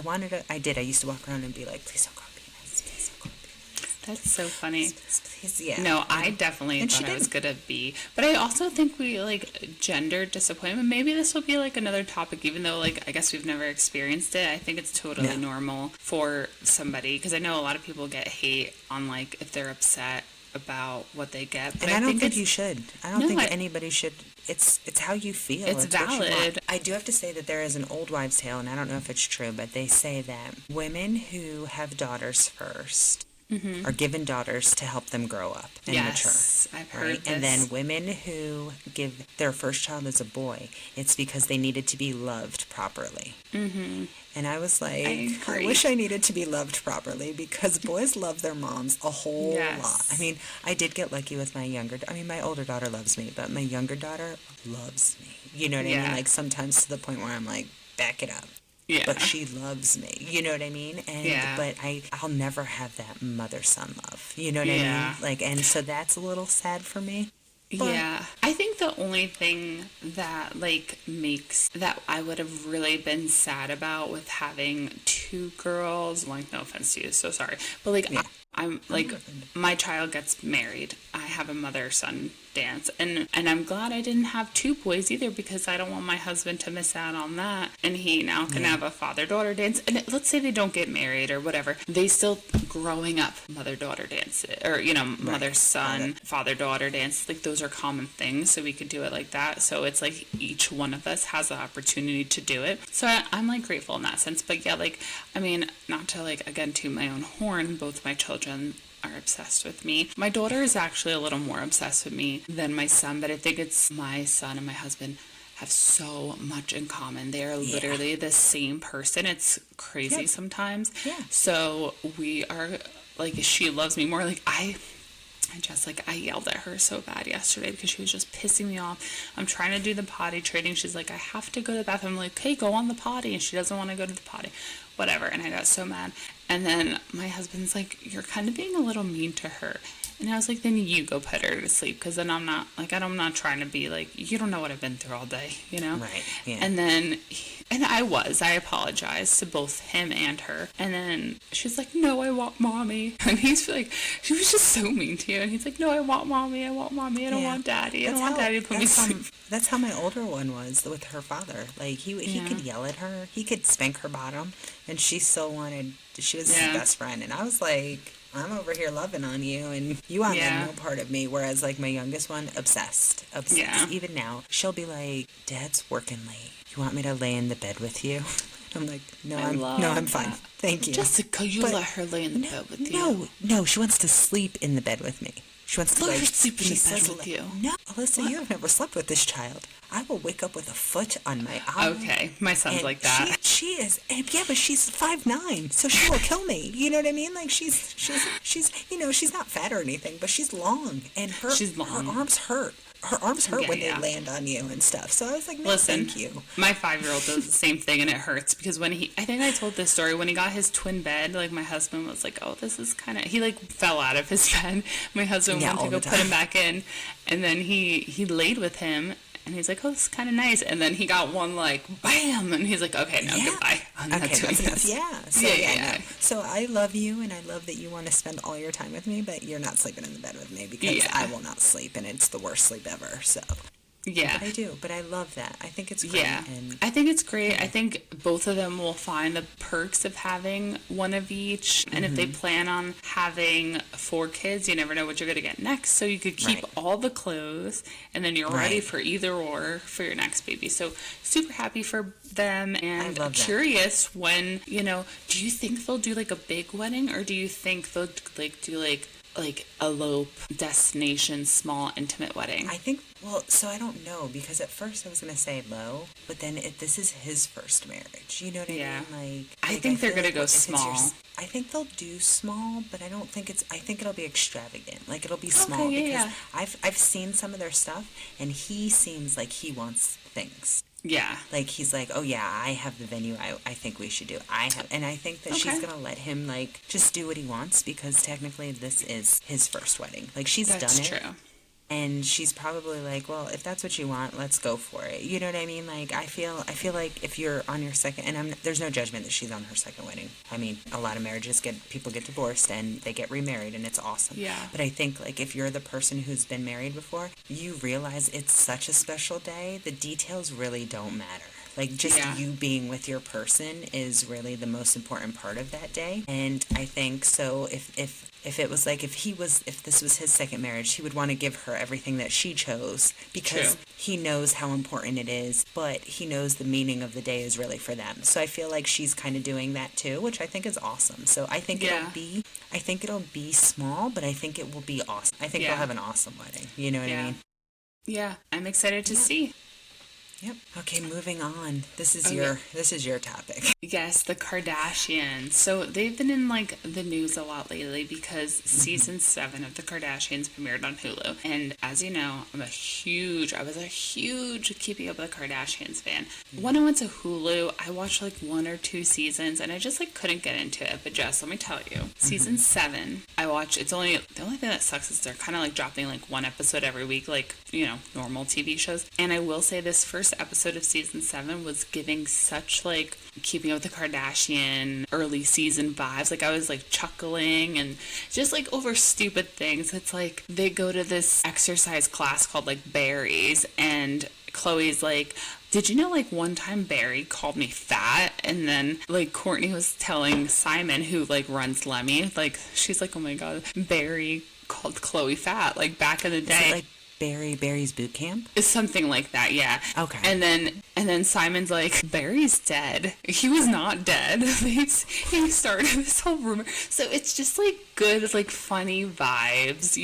used to walk around and be like, please don't grow a penis. Please don't grow a penis. That's so funny. Please, yeah. No, I definitely thought I was going to be. But I also think we, gender disappointment. Maybe this will be, another topic, even though, I guess we've never experienced it. I think it's totally normal for somebody. Because I know a lot of people get hate on, if they're upset about what they get. But and I don't think you should. I don't think anybody should. It's how you feel. It's valid. I do have to say that there is an old wives' tale, and I don't know if it's true, but they say that women who have daughters first are given daughters to help them grow up and mature. I've heard this. And then women who give their first child as a boy, it's because they needed to be loved properly. And I was like, I wish I needed to be loved properly, because boys love their moms a whole lot. I did get lucky with my my older daughter loves me, but my younger daughter loves me. You know what I mean? Yeah. Like, sometimes to the point where I'm like, back it up. Yeah. But she loves me. You know what I mean? And Yeah. but I'll never have that mother-son love. You know what I Yeah. mean? Like, and so that's a little sad for me. But Yeah. I think the only thing that like makes that I would have really been sad about with having two girls, like no offense to you, so sorry. But like yeah. I'm like my child gets married. I have a mother-son dance and I'm glad I didn't have two boys either because I don't want my husband to miss out on that. And he now can have a father-daughter dance. And let's say they don't get married or whatever. They still growing up mother-daughter dance or mother-son, father-daughter dance. Like those are common things, so we could do it like that. So it's like each one of us has the opportunity to do it. So I'm like grateful in that sense. But yeah, like I mean, not to like again toot my own horn, both my children are obsessed with me. My daughter is actually a little more obsessed with me than my son, but I think it's my son and my husband have so much in common. They are literally the same person. It's crazy sometimes. Yeah. So we are like, she loves me more. Like I yelled at her so bad yesterday because she was just pissing me off. I'm trying to do the potty training. She's like, I have to go to the bathroom. I'm like, okay, go on the potty. And she doesn't want to go to the potty. Whatever. And I got so mad. And then my husband's like, you're kind of being a little mean to her. And I was like, then you go put her to sleep because then I'm not trying to be like, you don't know what I've been through all day, you know? Right. Yeah. And then, I apologized to both him and her. And then she's like, no, I want mommy. And he's like, she was just so mean to you. And he's like, no, I want mommy. I don't want daddy. I don't want daddy to put me to sleep. That's how my older one was with her father. Like, he could yell at her. He could spank her bottom. And she still wanted, she was his best friend. And I was like, I'm over here loving on you, and you want no part of me. Whereas, like, my youngest one, obsessed. Yeah. Even now, she'll be like, Dad's working late. You want me to lay in the bed with you? I'm like, no, I'm fine. Thank you. Jessica, let her lay in the bed with you. No, she wants to sleep in the bed with me. She wants to let her sleep in the bed with you. No, Alyssa, you have never slept with this child. I will wake up with a foot on my eye. Okay, my son's like that. She is, but she's 5'9", so she will kill me. You know what I mean? Like she's she's not fat or anything, but she's long, and her arms hurt. Her arms hurt when they land on you and stuff. So I was like, no, listen, thank you. My 5-year-old does the same thing, and it hurts because when I think I told this story, when he got his twin bed, like my husband was like, oh, this is kind of, he like fell out of his bed. My husband went to go put him back in, and then he laid with him. And he's like, oh, this is kind of nice. And then he got one like, bam. And he's like, okay, no, goodbye. I'm not doing this. Yeah. So, no. So I love you, and I love that you want to spend all your time with me, but you're not sleeping in the bed with me because I will not sleep, and it's the worst sleep ever. So. Yeah. But I do. But I love that. I think it's great. Yeah. I think it's great. I think both of them will find the perks of having one of each. And if they plan on having 4 kids, you never know what you're going to get next. So you could keep all the clothes, and then you're ready for either or for your next baby. So super happy for them, and curious when, do you think they'll do like a big wedding, or do you think they'll like do like elope, destination, small, intimate wedding? I think, so I don't know, because at first I was going to say low, but then this is his first marriage. You know what I mean? I think they're going to go small. I think they'll do small, but I don't think I think it'll be extravagant. Like, it'll be small because I've seen some of their stuff, and he seems like he wants things. Yeah. Like, he's like, oh, yeah, I have the venue I think we should do. And I think that she's going to let him, like, just do what he wants, because technically this is his first wedding. Like, she's done it. That's true. And she's probably like, well, if that's what you want, let's go for it. You know what I mean? Like, I feel like if you're on your second, and there's no judgment that she's on her second wedding. I mean, a lot of marriages people get divorced and they get remarried, and it's awesome. Yeah. But I think, like, if you're the person who's been married before, you realize it's such a special day. The details really don't matter. Like, just you being with your person is really the most important part of that day. And I think, so if it was like, if this was his second marriage, he would want to give her everything that she chose, because he knows how important it is, but he knows the meaning of the day is really for them. So I feel like she's kind of doing that too, which I think is awesome. So I think it'll be small, but I think it will be awesome. I think they'll have an awesome wedding. You know what I mean? Yeah. I'm excited to see. Yep. Okay, moving on. This is Okay. your topic. Yes, the Kardashians. So they've been in like the news a lot lately because season 7 of the Kardashians premiered on Hulu. And as you know, I was a huge Keeping Up with the Kardashians fan. When I went to Hulu, I watched like 1 or 2 seasons and I just like couldn't get into it. But Jess, let me tell you, season 7, I watched, the only thing that sucks is they're kind of like dropping like one episode every week, like, normal TV shows. And I will say this first episode of season 7 was giving such like Keeping Up with the Kardashian early season vibes. Like I was like chuckling and just like over stupid things. It's like they go to this exercise class called like Berries, and Chloe's like, did you know like one time Barry called me fat? And then like Courtney was telling Simon, who like runs Lemmy, like she's like, oh my god, Barry called Chloe fat like back in the day. Is it like Barry's boot camp? It's something like that, yeah. Okay. And then Simon's like, Barry's dead. He was not dead. He started this whole rumor. So it's just like good, like funny vibes,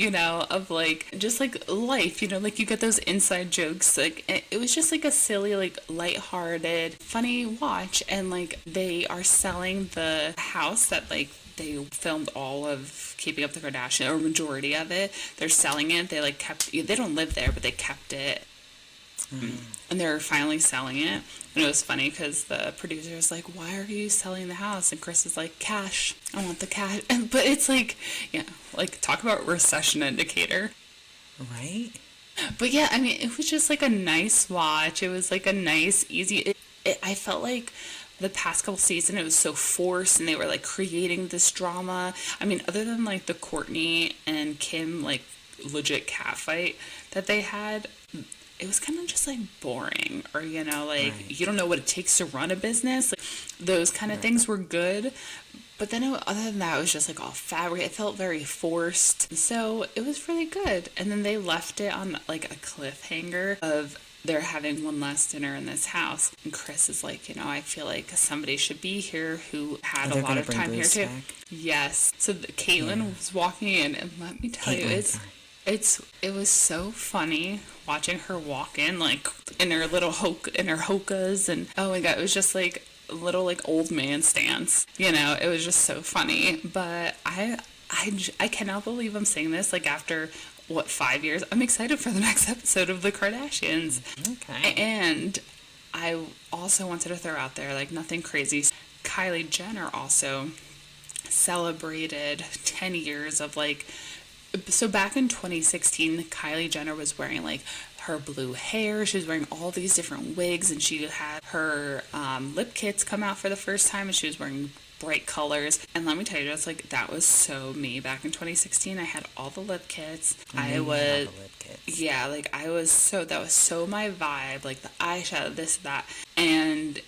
of like just like life, like you get those inside jokes. Like it was just like a silly, like lighthearted, funny watch. And like they are selling the house that like they filmed all of Keeping Up the Kardashians, or majority of it. They're selling it. They like they don't live there, but they kept it. And they're finally selling it. And it was funny because the producer was like, why are you selling the house? And Chris is like, cash. I want the cash. But it's like, like talk about recession indicator. Right? But yeah, I mean, it was just like a nice watch. It was like a nice, easy... I felt like the past couple seasons, it was so forced, and they were like creating this drama. I mean, other than like the Courtney and Kim like legit cat fight that they had, it was kind of just like boring, or like right. You don't know what it takes to run a business. Like, those kind of things were good, but then other than that, it was just like all fabric. It felt very forced, so it was really good. And then they left it on like a cliffhanger of they're having one last dinner in this house. And Chris is like, I feel like somebody should be here who had a lot of time here too. Back. Yes. So Caitlin was walking in, and let me tell you, it was so funny watching her walk in, like in her little hokas, and oh my god, it was just like a little like old man stance. It was just so funny. But I cannot believe I'm saying this, like after 5 years, I'm excited for the next episode of the Kardashians. Okay. And I also wanted to throw out there, like, nothing crazy, Kylie Jenner also celebrated 10 years of like, so back in 2016, Kylie Jenner was wearing like her blue hair. She was wearing all these different wigs, and she had her lip kits come out for the first time, and she was wearing bright colors. And let me tell you, just like that was so me back in 2016. I had all the lip kits. That was so my vibe, like the eyeshadow, this, that. And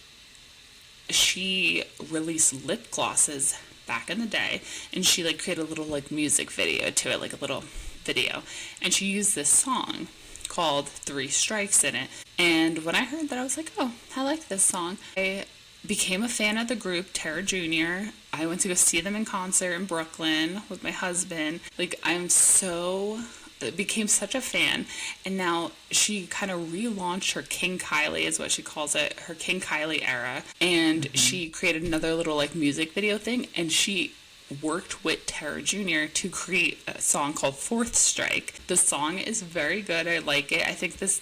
she released lip glosses back in the day, and she like created a little like music video to it, like a little video, and she used this song called 3 Strikes in it. And when I heard that, I was like, oh, I like this song. I became a fan of the group Tara Jr. I went to go see them in concert in Brooklyn with my husband. Like, became such a fan. And now she kind of relaunched her King Kylie, is what she calls it, her King Kylie era. And she created another little like music video thing, and she worked with Tara Jr. to create a song called 4th Strike. The song is very good. I like it. I think this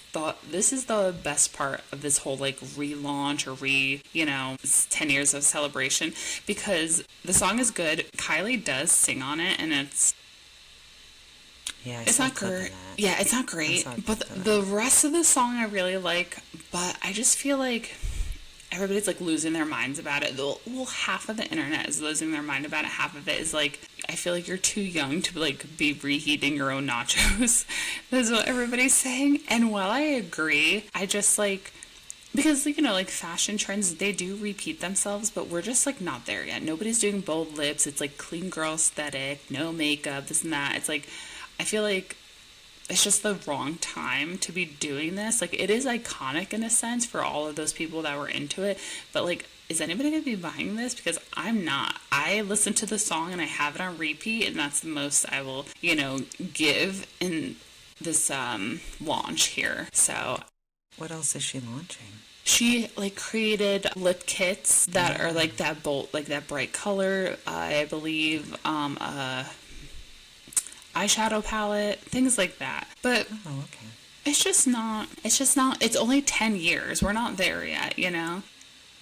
is the best part of this whole like relaunch or 10 years of celebration, because the song is good. Kylie does sing on it, and it's not great. Yeah, it's not great. But the rest of the song I really like. But I just feel like everybody's like losing their minds about it. Well, half of the internet is losing their mind about it. Half of it is like, I feel like you're too young to like be reheating your own nachos. That's what everybody's saying. And while I agree, I just like, because like fashion trends, they do repeat themselves, but we're just like not there yet. Nobody's doing bold lips. It's like clean girl aesthetic, no makeup, this and that. It's like, I feel like it's just the wrong time to be doing this. Like, it is iconic in a sense for all of those people that were into it, but like, is anybody going to be buying this? Because I'm not. I listen to the song and I have it on repeat, and that's the most I will, give in this launch here. So What else is she launching? She like created lip kits that are like that bold, like that bright color. I believe eyeshadow palette, things like that. But Oh, okay. it's just not. It's just not. It's only 10 years. We're not there yet, you know.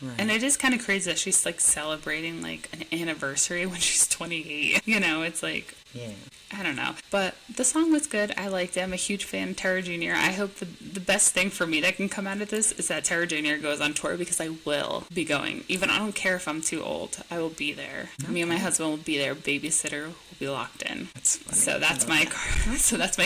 Right. And it is kind of crazy that she's like celebrating like an anniversary when she's 28. You know, it's like, Yeah. I don't know. But the song was good. I liked it. I'm a huge fan of Tara Jr. I hope the best thing for me that can come out of this is that Tara Jr. goes on tour, because I will be going. Even I don't care if I'm too old. I will be there. Okay. Me and my husband will be there. Babysitter will be locked in. That's funny. So that's my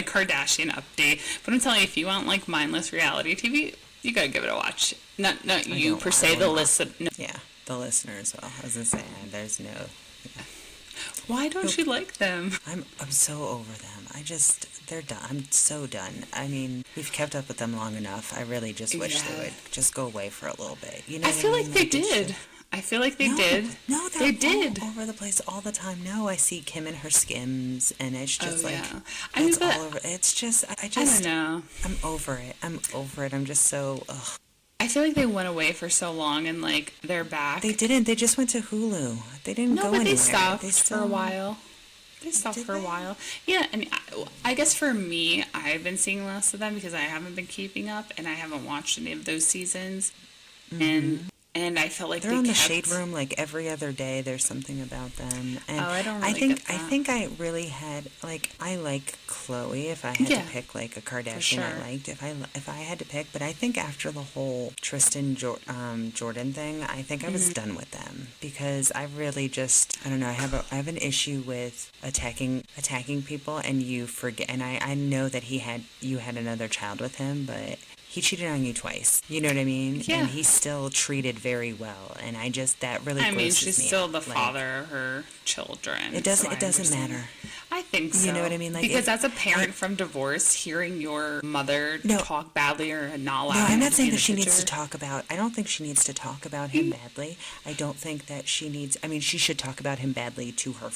Kardashian update. But I'm telling you, if you want like mindless reality TV, you gotta give it a watch. Not you per se, the listen. No. Yeah, the listeners. Well, I was gonna say, there's no. Yeah. Why don't you like them? I'm so over them. They're done. I'm so done. I mean, we've kept up with them long enough. I really just wish they would just go away for a little bit. You know, I feel like they did. I feel like they did. No, they did. All over the place all the time. No, I see Kim and her Skims, and it's just I mean, all over. It's just, I don't know. I'm over it. I'm just so, ugh. I feel like they went away for so long, and like they're back. They didn't. They just went to Hulu. They didn't go anywhere. They stopped for a while. They stopped for a while. Yeah, and I guess for me, I've been seeing less of them because I haven't been keeping up, and I haven't watched any of those seasons. Mm-hmm. And I felt like they're on the Shade Room like every other day. There's something about them. And I don't really get that. I think I really had like, I like Chloe. If I had to pick like a Kardashian I liked, if I had to pick, but I think after the whole Tristan Jordan thing, I think I was done with them, because I really just, I don't know. I have an issue with attacking people, and you forget. And I know that you had another child with him, but he cheated on you twice. You know what I mean? Yeah. And he's still treated very well. And that really grosses me out. I mean, she's still the father of her children. It doesn't matter. I think so. You know what I mean? Like, because as a parent from divorce, hearing your mother talk badly or not allow him to be in the picture. No, I'm not saying that she needs to talk about, I don't think she needs to talk about him badly. I don't think that she needs, I mean, she should talk about him badly to her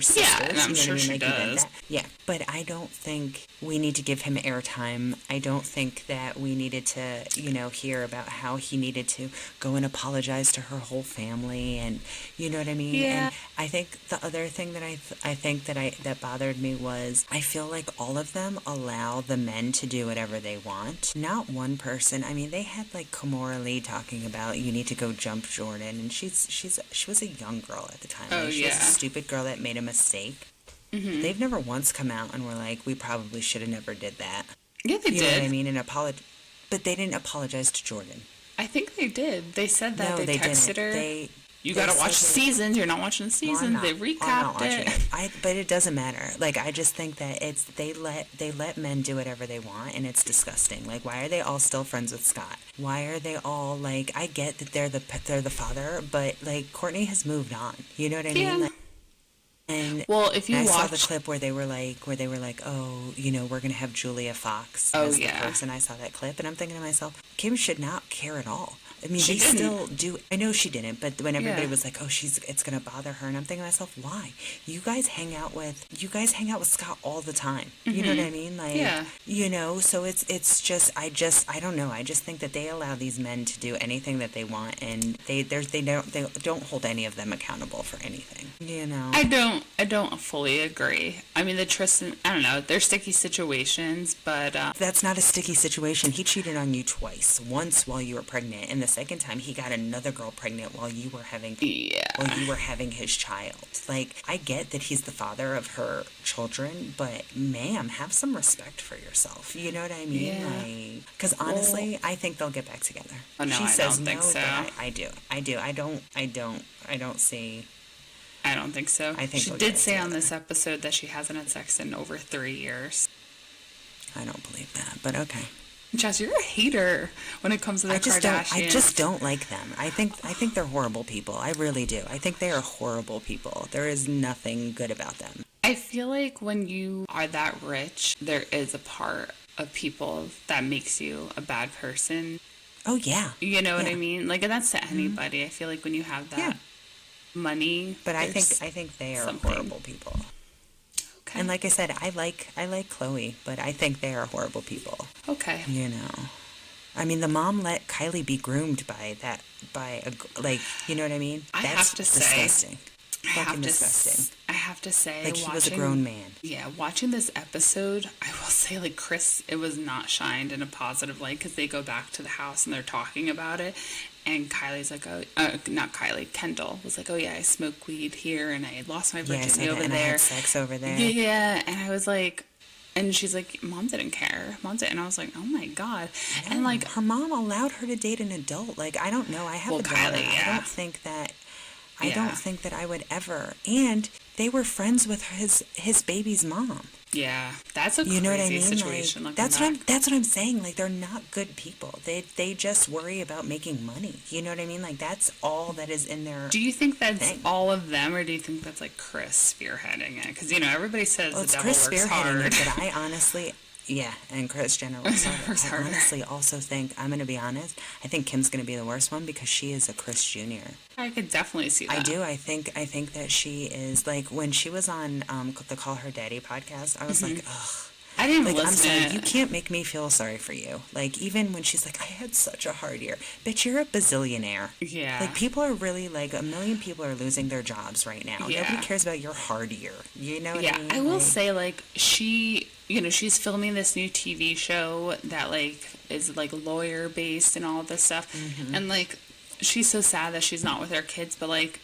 sisters. Yeah, and I'm sure she does. Yeah, but I don't think we need to give him airtime. I don't think that we needed to, hear about how he needed to go and apologize to her whole family, and you know what I mean? Yeah. And I think the other thing that that bothered me was, I feel like all of them allow the men to do whatever they want. Not one person. I mean, they had like Kamora Lee talking about, you need to go jump Jordan, and she was a young girl at the time. Oh, she was a stupid girl that made a mistake. Mm-hmm. They've never once come out and were like, we probably should have never did that. Yeah, they did. You know what I mean? But they didn't apologize to Jordan. I think they did. They said that. No, they texted her. You gotta watch the seasons. You're not watching the seasons. They recapped it. But it doesn't matter. Like, I just think that they let men do whatever they want, and it's disgusting. Like, why are they all still friends with Scott? Why are they all like? I get that they're the father, but like, Kourtney has moved on. You know what I mean? Like, and if you I watch saw the clip where they were like, oh, we're gonna have Julia Fox as the person. I saw that clip, and I'm thinking to myself, Kim should not care at all. I mean, they still do. I know she didn't, but when everybody was like, "Oh, it's gonna bother her," and I'm thinking to myself, "Why? You guys hang out with Scott all the time. You know what I mean? Like, So it's just, I don't know. I just think that they allow these men to do anything that they want, and they don't hold any of them accountable for anything. I don't fully agree. I mean, the Tristan, I don't know. They're sticky situations, but that's not a sticky situation. He cheated on you twice. Once while you were pregnant, and the second time he got another girl pregnant while you were having his child. Like, I get that he's the father of her children, but ma'am, have some respect for yourself. You know what I mean? Yeah. Because honestly, I think they'll get back together. Oh, no, she I says don't think so. I do. I don't see. I don't think so. I think she did say on this episode that she hasn't had sex in over 3 years. I don't believe that, but okay. Jess, you're a hater when it comes to the Kardashians. I just don't like them. I think they're horrible people. I really do. I think they are horrible people. There is nothing good about them. I feel like when you are that rich, there is a part of people that makes you a bad person. Oh, yeah. You know what I mean? Like, and that's to anybody. Mm-hmm. I feel like when you have that money. But I think they are horrible people. Okay. And like I said, I like Chloe, but I think they are horrible people. Okay. I mean, the mom let Kylie be groomed like, you know what I mean? I That's have to say, disgusting. Fucking disgusting. I have to say, Like, he was a grown man. Yeah, watching this episode, I will say, like, Chris, it was not shined in a positive light because they go back to the house and they're talking about it. And Kylie's like, oh, not Kylie, Kendall was like, oh yeah, I smoke weed here and I lost my virginity over and there. I had sex over there. Yeah, and I was like, and she's like, Mom didn't care. Mom didn't. And I was like, oh my God. No, and like, her mom allowed her to date an adult. Like, I don't know. I have a daughter. Kylie, yeah. I don't think that I would ever. And they were friends with his baby's mom. Yeah, that's a you know what I mean? situation. Like, that's what I'm saying. Like, they're not good people. They just worry about making money. You know what I mean? Like, that's all that is in their. Do you think that's all of them, or do you think that's like Chris spearheading it? Because everybody says the devil Chris works hard. It, but I honestly. Yeah, and Kris Jenner works harder. I honestly also think, I'm going to be honest, I think Kim's going to be the worst one because she is a Kris Jr. I could definitely see that. I do. I think that she is, like, when she was on the Call Her Daddy podcast, I was like, ugh. I didn't like, listen. I'm sorry, you can't make me feel sorry for you. Like, even when she's like, I had such a hard year. Bitch, you're a bazillionaire. Yeah. Like, people are really, like, 1 million people are losing their jobs right now. Yeah. Nobody cares about your hard year. You know what I mean? Yeah, I will say, like, she, she's filming this new TV show that, like, is, like, lawyer-based and all this stuff. Mm-hmm. And, like, she's so sad that she's not with her kids, but, like,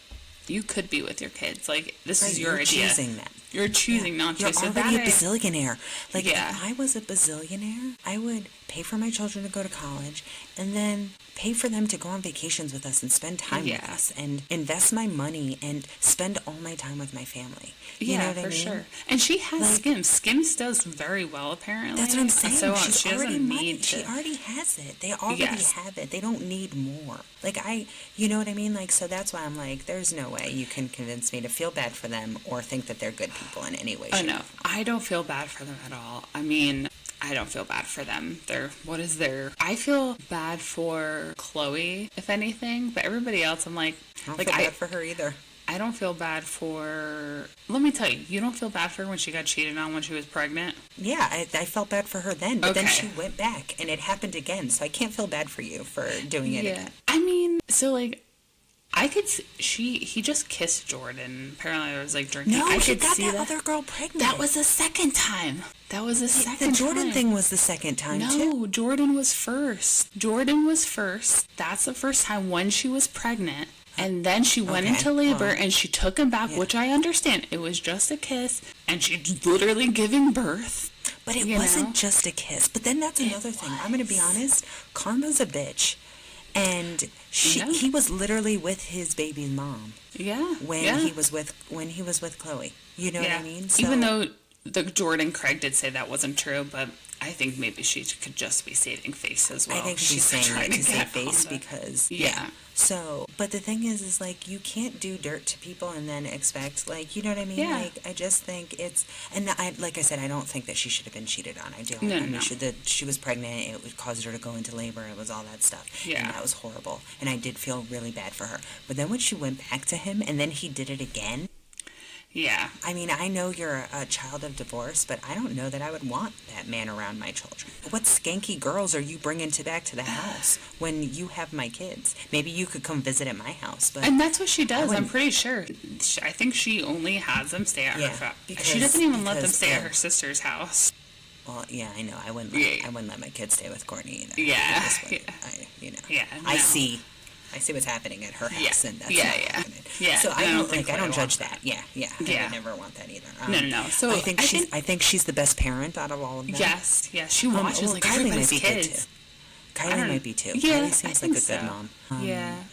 you could be with your kids. Like, this is your idea. You're choosing that. You're choosing not to. You're already a bazillionaire. Like, yeah. if I was a bazillionaire, I would pay for my children to go to college and then pay for them to go on vacations with us and spend time with us and invest my money and spend all my time with my family. You know what I mean? Sure. And she has Skims. Skims does very well, apparently. That's what I'm saying. So she doesn't need to. She already has it. They already have it. They don't need more. Like, you know what I mean? Like, so that's why I'm like, there's no way you can convince me to feel bad for them or think that they're good people in any way. Oh, no. I don't feel bad for them at all. I mean, I don't feel bad for them. I feel bad for Chloe, if anything, but everybody else, I'm like... I don't feel bad for her either. I don't feel bad for... Let me tell you, you don't feel bad for her when she got cheated on when she was pregnant? Yeah, I felt bad for her then, but then she went back, and it happened again, so I can't feel bad for you for doing it again. I mean, so, like... he just kissed Jordan. Apparently there was like drinking. No, I she could got see that other girl pregnant. That was the second time. The Jordan thing was the second time, too. No, Jordan was first. That's the first time when she was pregnant. And then she went into labor and she took him back, which I understand. It was just a kiss. And she's literally giving birth. But it wasn't just a kiss. But then that's another thing. I'm going to be honest. Karma's a bitch. And he was literally with his baby's mom. Yeah. When he was with Chloe. You know what I mean? So, even though the Jordan Craig did say that wasn't true, but I think maybe she could just be saving face as well. I think she's saying it to save face because So, but the thing is like, you can't do dirt to people and then expect, like, you know what I mean? Yeah. Like, I just think it's, and like I said, I don't think that she should have been cheated on. I do. She was pregnant. It would cause her to go into labor. It was all that stuff. Yeah. And that was horrible. And I did feel really bad for her. But then when she went back to him and then he did it again. Yeah. I mean, I know you're a child of divorce, but I don't know that I would want that man around my children. What skanky girls are you bringing back to the house when you have my kids? Maybe you could come visit at my house. But and that's what she does, I'm pretty sure. I think she only has them stay at her house. She doesn't even let them stay at her sister's house. Well, yeah, I know. I wouldn't let my kids stay with Courtney either. Yeah. I see what's happening at her house, and that's happening. Yeah. So I don't judge that. Yeah. I would never want that either. No. So I think she's the best parent out of all of them. Yes. She watches like Kylie everybody's might be kids. Good too. Kylie might be too. Yeah, Kylie seems like a good mom.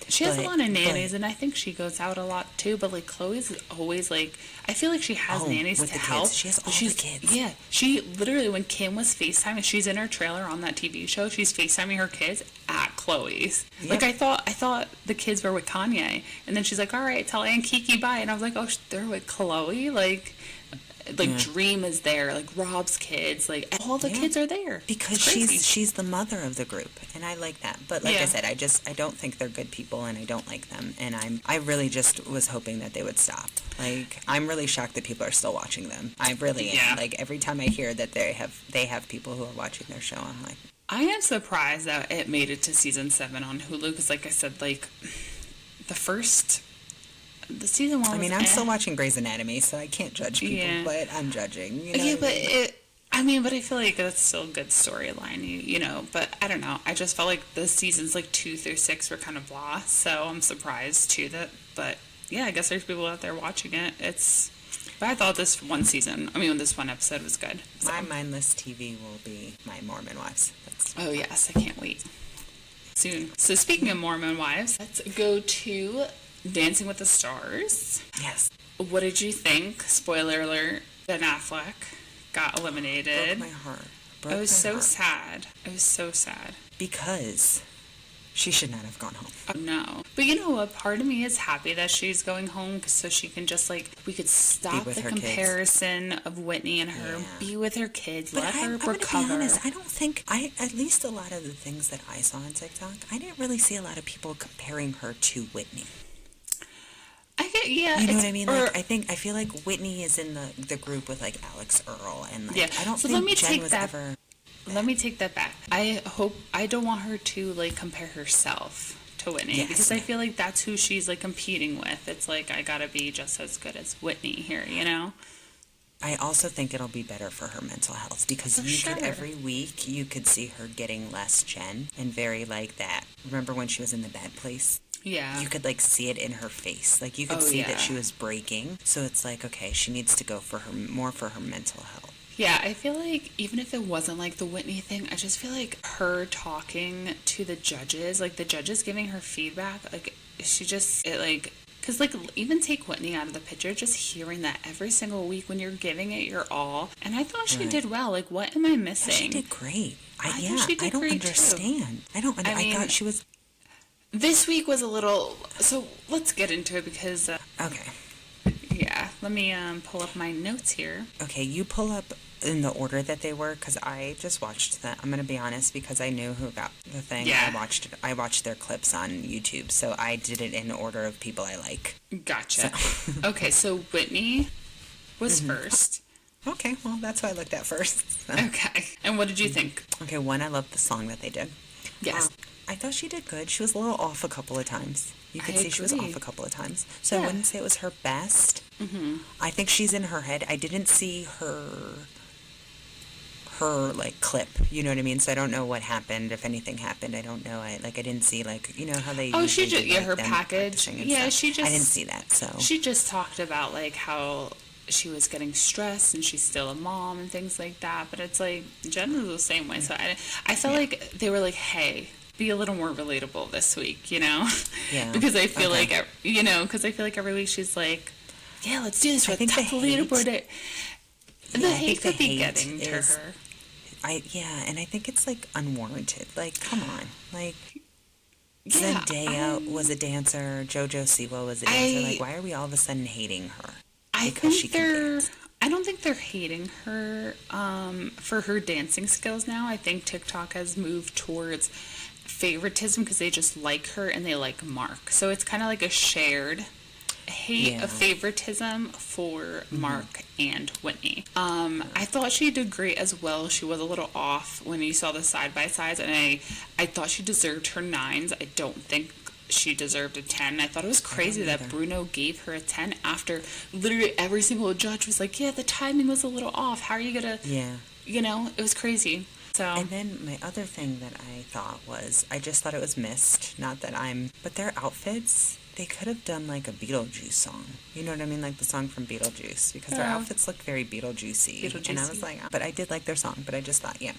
She has a lot of nannies, and I think she goes out a lot too. But like Chloe's always like, I feel like she has nannies to help. Kids. She has all the kids. Yeah, she literally, when Kim was FaceTiming, she's in her trailer on that TV show. She's FaceTiming her kids at Chloe's. Yep. Like I thought the kids were with Kanye, and then she's like, "All right, tell Aunt Kiki bye," and I was like, "Oh, they're with Chloe." Dream is there, like Rob's kids, like all the kids are there because she's the mother of the group, and I like that. But like I said, I don't think they're good people, and I don't like them, and I really just was hoping that they would stop. Like, I'm really shocked that people are still watching them. I really am. Like, every time I hear that they have people who are watching their show, I'm like, I am surprised that it made it to season 7 on Hulu because, like I said, like the season 1 I was mean, I'm still watching Grey's Anatomy, so I can't judge people, Yeah. but I'm judging. You know Yeah, what but I mean? but I feel like that's still a good storyline, you know. But I don't know. I just felt like the seasons like 2 through 6 were kind of blah, so I'm surprised too that. But yeah, I guess there's people out there watching it. But I thought this one episode was good. So. My mindless TV will be my Mormon Wives. Oh yes, I can't wait. Soon. So speaking of Mormon Wives, let's go to Dancing with the Stars. Yes. What did you think? Spoiler alert: Ben Affleck got eliminated. Broke my heart. I was so sad. I was so sad. Because she should not have gone home. No. But you know what? Part of me is happy that she's going home so she can just, like, we could stop the comparison of Whitney and her, be with her kids, let her recover. I'm gonna be honest, I don't think, at least a lot of the things that I saw on TikTok, I didn't really see a lot of people comparing her to Whitney. Yeah. You know what I mean? Like, I feel like Whitney is in the group with, like, Alex Earl, and, like, I don't think Jen was ever... Let me take that back. I don't want her to, like, compare herself to Whitney, because I feel like that's who she's, like, competing with. It's like, I gotta be just as good as Whitney here, you know? I also think it'll be better for her mental health, because could every week you could see her getting less Jen and very like that. Remember when she was in the bad place? Yeah. You could like see it in her face. Like you could see that she was breaking. So it's like, okay, she needs to go for her mental health. Yeah, I feel like even if it wasn't like the Whitney thing, I just feel like her talking to the judges, like the judges giving her feedback, like she just, because like even take Whitney out of the picture, just hearing that every single week when you're giving it your all. And I thought she did well. Like, what am I missing? Yeah, she did great. I don't understand. I thought she was... This week was a little... So let's get into it because... okay. Yeah, let me pull up my notes here. Okay, you pull up in the order that they were, because I just watched that. I'm going to be honest, because I knew who got the thing. Yeah. I watched their clips on YouTube, so I did it in order of people I like. Gotcha. So. Okay, so Whitney was first. Okay, well, that's what I looked at first. So. Okay, and what did you think? Okay, one, I loved the song that they did. Yes. I thought she did good. She was a little off a couple of times. You could see she was off a couple of times. So I wouldn't say it was her best. Mm-hmm. I think she's in her head. I didn't see her like clip, you know what I mean? So I don't know what happened, if anything happened. I don't know. I didn't see, like, you know how they she just her package. Yeah, she just I didn't see that. So she just talked about like how she was getting stressed and she's still a mom and things like that. But it's like Jen was the same way. So I felt like they were like, hey, be a little more relatable this week, you know? Yeah. Because I feel like every week she's like, yeah, let's do this. Let's top the leaderboard. The hate could be getting to her. And I think it's like unwarranted. Like, come on. Like, Zendaya was a dancer. JoJo Siwa was a dancer. Like, why are we all of a sudden hating her? I don't think they're hating her for her dancing skills now. I think TikTok has moved towards favoritism because they just like her and they like Mark. So it's kind of like a shared hate of favoritism for Mark and Whitney. I thought she did great as well. She was a little off when you saw the side-by-sides, and I thought she deserved her 9s. I don't think she deserved a 10. I thought it was crazy that Bruno gave her a 10 after literally every single judge was like, yeah, the timing was a little off. How are you gonna... Yeah. You know, it was crazy. So. And then my other thing that I thought was, I just thought it was missed. Not that but their outfits... They could have done like a Beetlejuice song. You know what I mean? Like the song from Beetlejuice. Because their outfits looked very Beetlejuicy. And I was like, but I did like their song. But I just thought, yeah.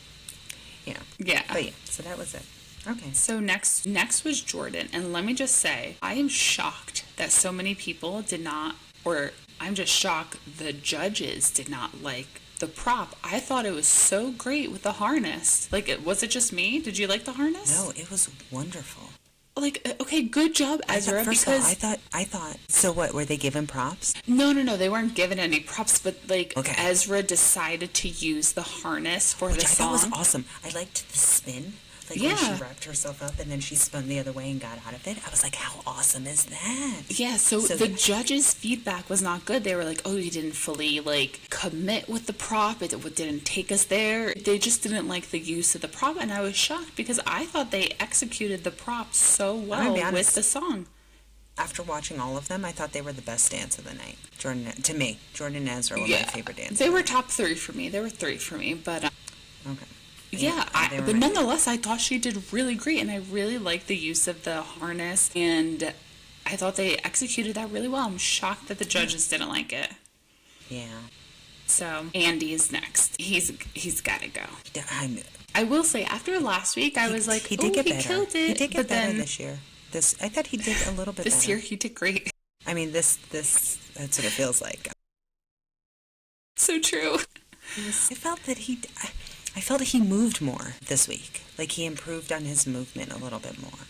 But yeah, so that was it. Okay. So next was Jordan. And let me just say, I am shocked that so many people did not, or I'm just shocked the judges did not like the prop. I thought it was so great with the harness. Like, was it just me? Did you like the harness? No, it was wonderful. Like, okay, good job, Ezra. I thought. So what? Were they given props? No. They weren't given any props. But like, Ezra decided to use the harness for the song. I thought was awesome. I liked the spin. Like when she wrapped herself up and then she spun the other way and got out of it. I was like, how awesome is that? Yeah, so the judges' feedback was not good. They were like, oh, you didn't fully, like, commit with the prop. It didn't take us there. They just didn't like the use of the prop, and I was shocked because I thought they executed the prop so well with the song. After watching all of them, I thought they were the best dance of the night. Jordan and Ezra were my favorite dancers. They were top 3 for me. There were 3 for me, but... okay. Yeah, but nonetheless, I thought she did really great, and I really liked the use of the harness, and I thought they executed that really well. I'm shocked that the judges didn't like it. Yeah. So, Andy is next. He's got to go. I will say, after last week, I was like, he killed it. He did get better this year. I thought he did a little bit better. This year, he did great. I mean, that's what it feels like. So true. I felt that he moved more this week. Like, he improved on his movement a little bit more.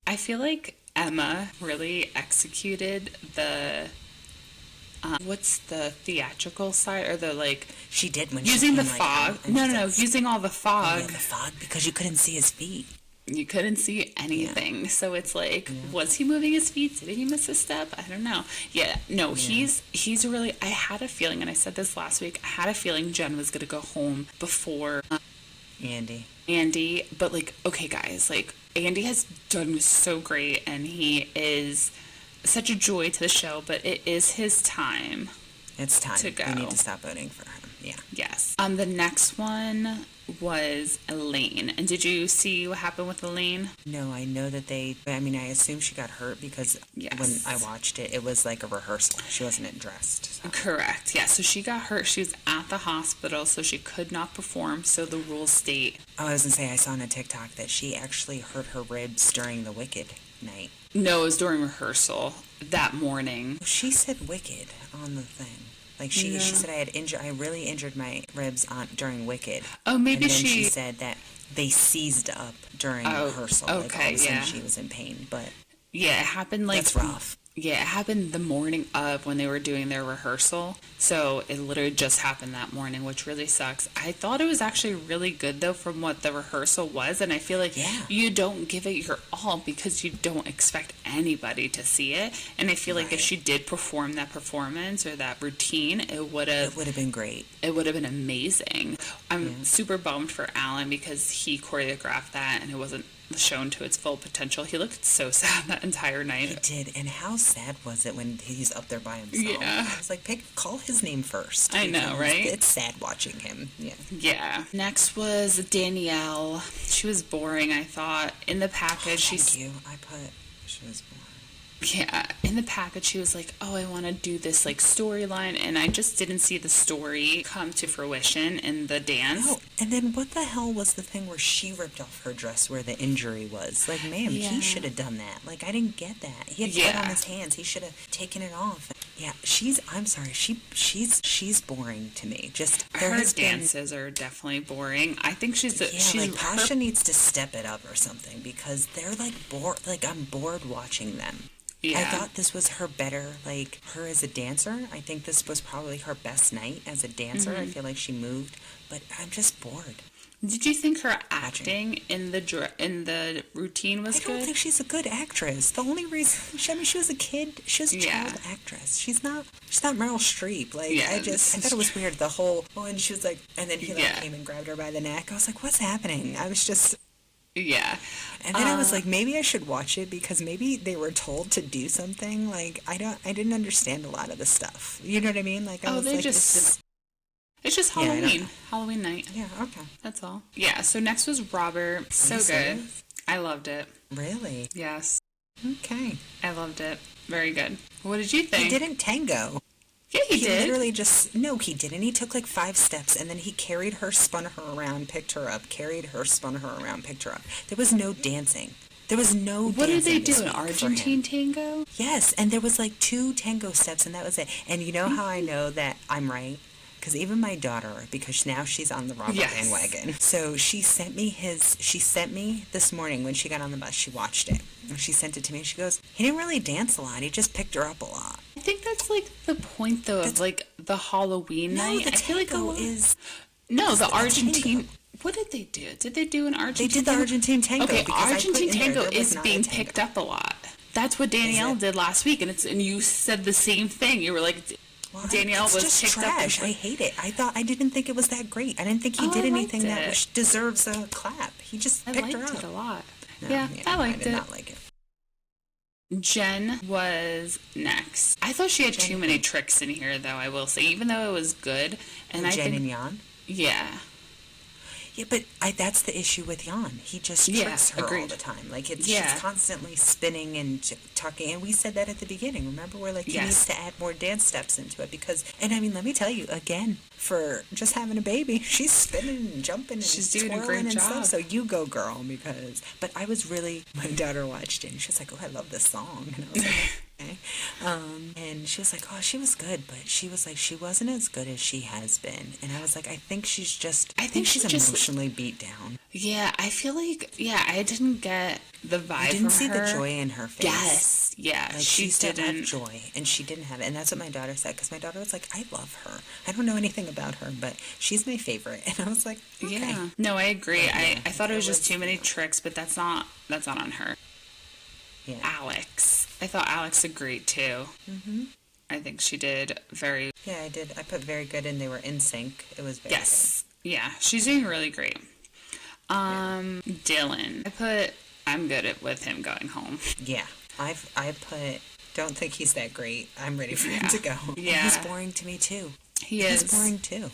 I feel like Emma really executed the... what's the theatrical side, or the, like... She did when using she the fog. No, using all the fog. Oh, yeah, the fog, because you couldn't see his feet. You couldn't see anything. Yeah. So it's like, was he moving his feet? Did he miss a step? I don't know. Yeah, no, he's really... I had a feeling, and I said this last week, I had a feeling Jen was going to go home before... Andy, but, like, okay, guys, like, Andy has done so great, and he is such a joy to the show, but it is his time. It's time to go. We need to stop voting for him. Yeah. Yes. The next one was Elaine. And did you see what happened with Elaine? No, I know that I assume she got hurt because when I watched it, it was like a rehearsal. She wasn't dressed. So. Correct. Yeah. So she got hurt. She was at the hospital, so she could not perform. So the rules state. Oh, I was going to say, I saw on a TikTok that she actually hurt her ribs during the Wicked night. No, it was during rehearsal that morning. She said Wicked on the thing. Like she said I really injured my ribs during Wicked. Oh, maybe and then she said that they seized up during rehearsal. Okay, like all of a sudden she was in pain, but it happened like that's rough. Yeah, it happened the morning of when they were doing their rehearsal. So it literally just happened that morning, which really sucks. I thought it was actually really good, though, from what the rehearsal was. And I feel like you don't give it your all because you don't expect anybody to see it. And I feel like if she did perform that performance or that routine, it would have been great. It would have been amazing. I'm super bummed for Alan because he choreographed that and it wasn't shown to its full potential. He looked so sad that entire night. He did. And how sad was it when he's up there by himself? Yeah. I was like, call his name first. I know, right? It's sad watching him. Yeah. Yeah. Next was Danielle. She was boring, I thought. In the package, she was boring. Yeah, in the package, she was like, oh, I want to do this, like, storyline, and I just didn't see the story come to fruition in the dance. No, and then what the hell was the thing where she ripped off her dress where the injury was? Like, ma'am, he should have done that. Like, I didn't get that. He had blood on his hands. He should have taken it off. Yeah, I'm sorry, she's boring to me. Just her dances are definitely boring. I think Pasha needs to step it up or something because they're, like, bored. Like, I'm bored watching them. Yeah. I thought this was her her as a dancer. I think this was probably her best night as a dancer. Mm-hmm. I feel like she moved, but I'm just bored. Did you think her acting in the routine was good? I don't think she's a good actress. The only reason, she was a kid. She was a child actress. She's not Meryl Streep. Like, I thought it was weird. The whole, and she was like, and then he came and grabbed her by the neck. I was like, what's happening? I was just... Yeah. And then I was like, maybe I should watch it because maybe they were told to do something. Like, I didn't understand a lot of the stuff. You know what I mean? Like, I was like, it's just Halloween. Halloween night. Yeah, okay. That's all. Yeah, so next was Robert. So good. I loved it. Really? Yes. Okay. I loved it. Very good. What did you think? He didn't tango. Yeah, he did. Literally no, he didn't. He took like 5 steps and then he carried her, spun her around, picked her up, carried her, spun her around, picked her up. There was no dancing. There was no What did they do, an Argentine tango? Yes, and there was like 2 tango steps and that was it. And you know how I know that I'm right? Because even my daughter, because now she's on the Robert bandwagon. So she sent me this morning when she got on the bus, she watched it. And she sent it to me and she goes, he didn't really dance a lot. He just picked her up a lot. I think that's like the point though of like the Halloween night. The tango is... No, the Argentine What did they do? Did they do an Argentine? They did the Argentine tango. Okay, Argentine tango is being tango. picked up a lot. That's what Danielle did last week, and you said the same thing. You were like, well, Danielle was just picked trash. up. I hate it. I didn't think it was that great. I didn't think he did anything that deserves a clap. He just picked her up. I liked it a lot. No, yeah, I liked it. I did not like it. Jen was next. I thought she had too many tricks in here, though, I will say, even though it was good. And Jen and Jan? Yeah. Yeah, but that's the issue with Jan. He just tricks her all the time. Like, she's constantly spinning and talking. And we said that at the beginning. Remember? We're like, he needs to add more dance steps into it. Because, and I mean, let me tell you, again, for just having a baby, she's spinning and jumping and she's doing a great and job. Stuff. So you go, girl, because... But I was really... My daughter watched it, and she was like, oh, I love this song. And I was like... Okay. And she was like, oh, she was good, but she was like, she wasn't as good as she has been. And I was like, I think she's emotionally beat down. Yeah, I feel like, I didn't get the vibe. You didn't see the joy in her face. Yes, yeah, like, she didn't have joy, and she didn't have it. And that's what my daughter said, because my daughter was like, I love her. I don't know anything about her, but she's my favorite. And I was like, okay. Yeah, no, I agree. I thought it was just too many tricks, but that's not on her. Yeah. Alex. I thought Alex did great too. Mm-hmm. I think she did very... Yeah, I did. I put very good, and they were in sync. It was very good. Yeah, she's doing really great. Dylan. I'm good with him going home. Yeah. I put, don't think he's that great. I'm ready for him to go. Yeah. And he's boring to me too. He's boring too.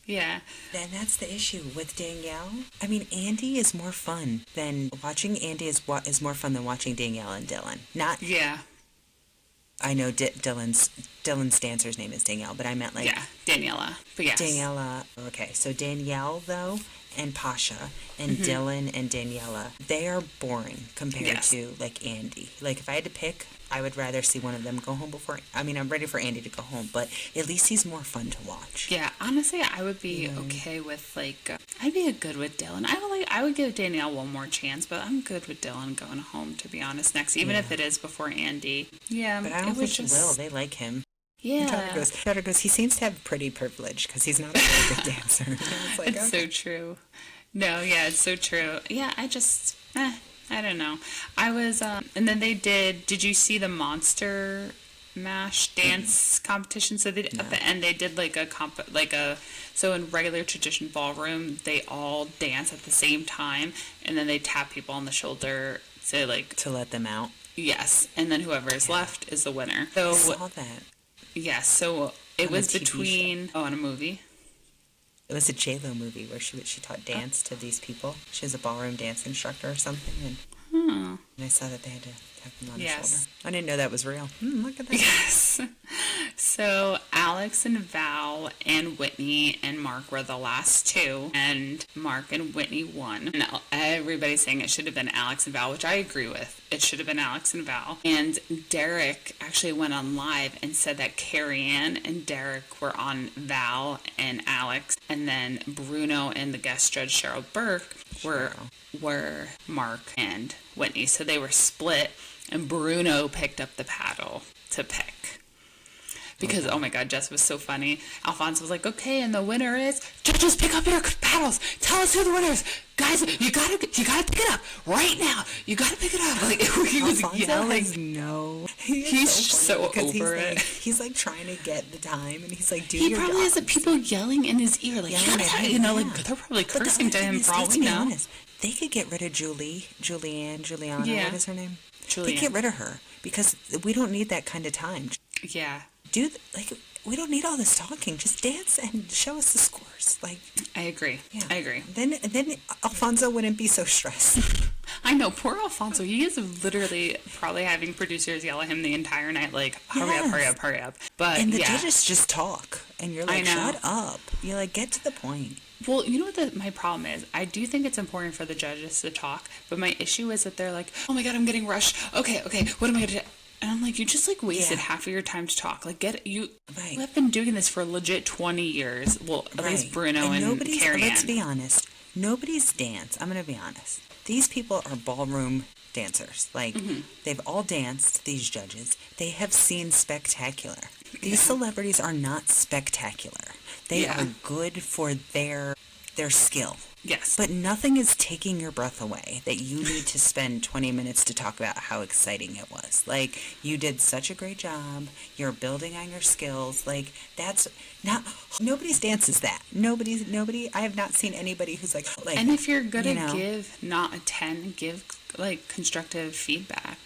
Yeah. And that's the issue with Danielle. I mean, Andy is more fun than watching Andy is more fun than watching Danielle and Dylan. Not. Yeah. I know Dylan's dancer's name is Danielle, but I meant like. Yeah, Daniela. But yes. Daniela. Okay, so Danielle though, and Pasha, and Dylan and Daniela, they are boring compared to like Andy. Like if I had to pick, I would rather see one of them go home before. I mean, I'm ready for Andy to go home, but at least he's more fun to watch. Yeah, honestly, I would be okay with like. I'd be good with Dylan. I would give Danielle one more chance, but I'm good with Dylan going home. To be honest, next, even if it is before Andy. Yeah, but I don't think she will. They like him. Yeah. Daughter goes, he seems to have pretty privilege because he's not a very good dancer. It's like, it's so true. No, yeah, it's so true. Yeah, I just, I don't know. I was, and then did you see the Monster Mash dance competition? So at the end they did so in regular tradition ballroom, they all dance at the same time, and then they tap people on the shoulder to let them out. Yes, and then whoever is left is the winner. So I saw that. Yes, so it was between on a movie. It was a J-Lo movie where she taught dance to these people. She was a ballroom dance instructor or something, and I saw that they had to tap them on the shoulder. I didn't know that was real. Look at that. Yes. So Alex and Val and Whitney and Mark were the last two, and Mark and Whitney won. And everybody's saying it should have been Alex and Val, which I agree with. It should have been Alex and Val. And Derek actually went on live and said that Carrie Ann and Derek were on Val and Alex, and then Bruno and the guest judge Cheryl Burke were Mark and Whitney. So they were split, and Bruno picked up the paddle to pick. Because, oh my God, Jess was so funny. Alfonso was like, okay, and the winner is, judges, pick up your paddles. Tell us who the winner is. Guys, you gotta pick it up right now. You gotta pick it up. Like, he was yelling. He's so over it. He's like trying to get the time, and he's like, he probably has people yelling in his ear, like, they're probably cursing to him for all we know. Honest, they could get rid of Juliana, what is her name? Julianne. They could get rid of her, because we don't need that kind of time. Yeah. We don't need all this talking. Just dance and show us the scores. Like, I agree. Yeah. I agree. Then Alfonso wouldn't be so stressed. I know, poor Alfonso. He is literally probably having producers yell at him the entire night, like, hurry up. But and the judges just talk, and you're like, shut up. You're like, get to the point. Well, you know what my problem is? I do think it's important for the judges to talk, but my issue is that they're like, oh my God, I'm getting rushed. Okay, what am I going to do? And I'm like, you just wasted half of your time to talk. Like, you have been doing this for legit 20 years. Well, at least Bruno and Carrie Ann. Let's be honest. Nobody's dance. I'm going to be honest. These people are ballroom dancers. Like, they've all danced, these judges. They have seen spectacular. These celebrities are not spectacular. They are good for their skill. Yes. But nothing is taking your breath away that you need to spend 20 minutes to talk about how exciting it was. Like, you did such a great job. You're building on your skills. Like, that's not, nobody dances that. Nobody, I have not seen anybody who's like and if you're going to give not a 10, give, like, constructive feedback.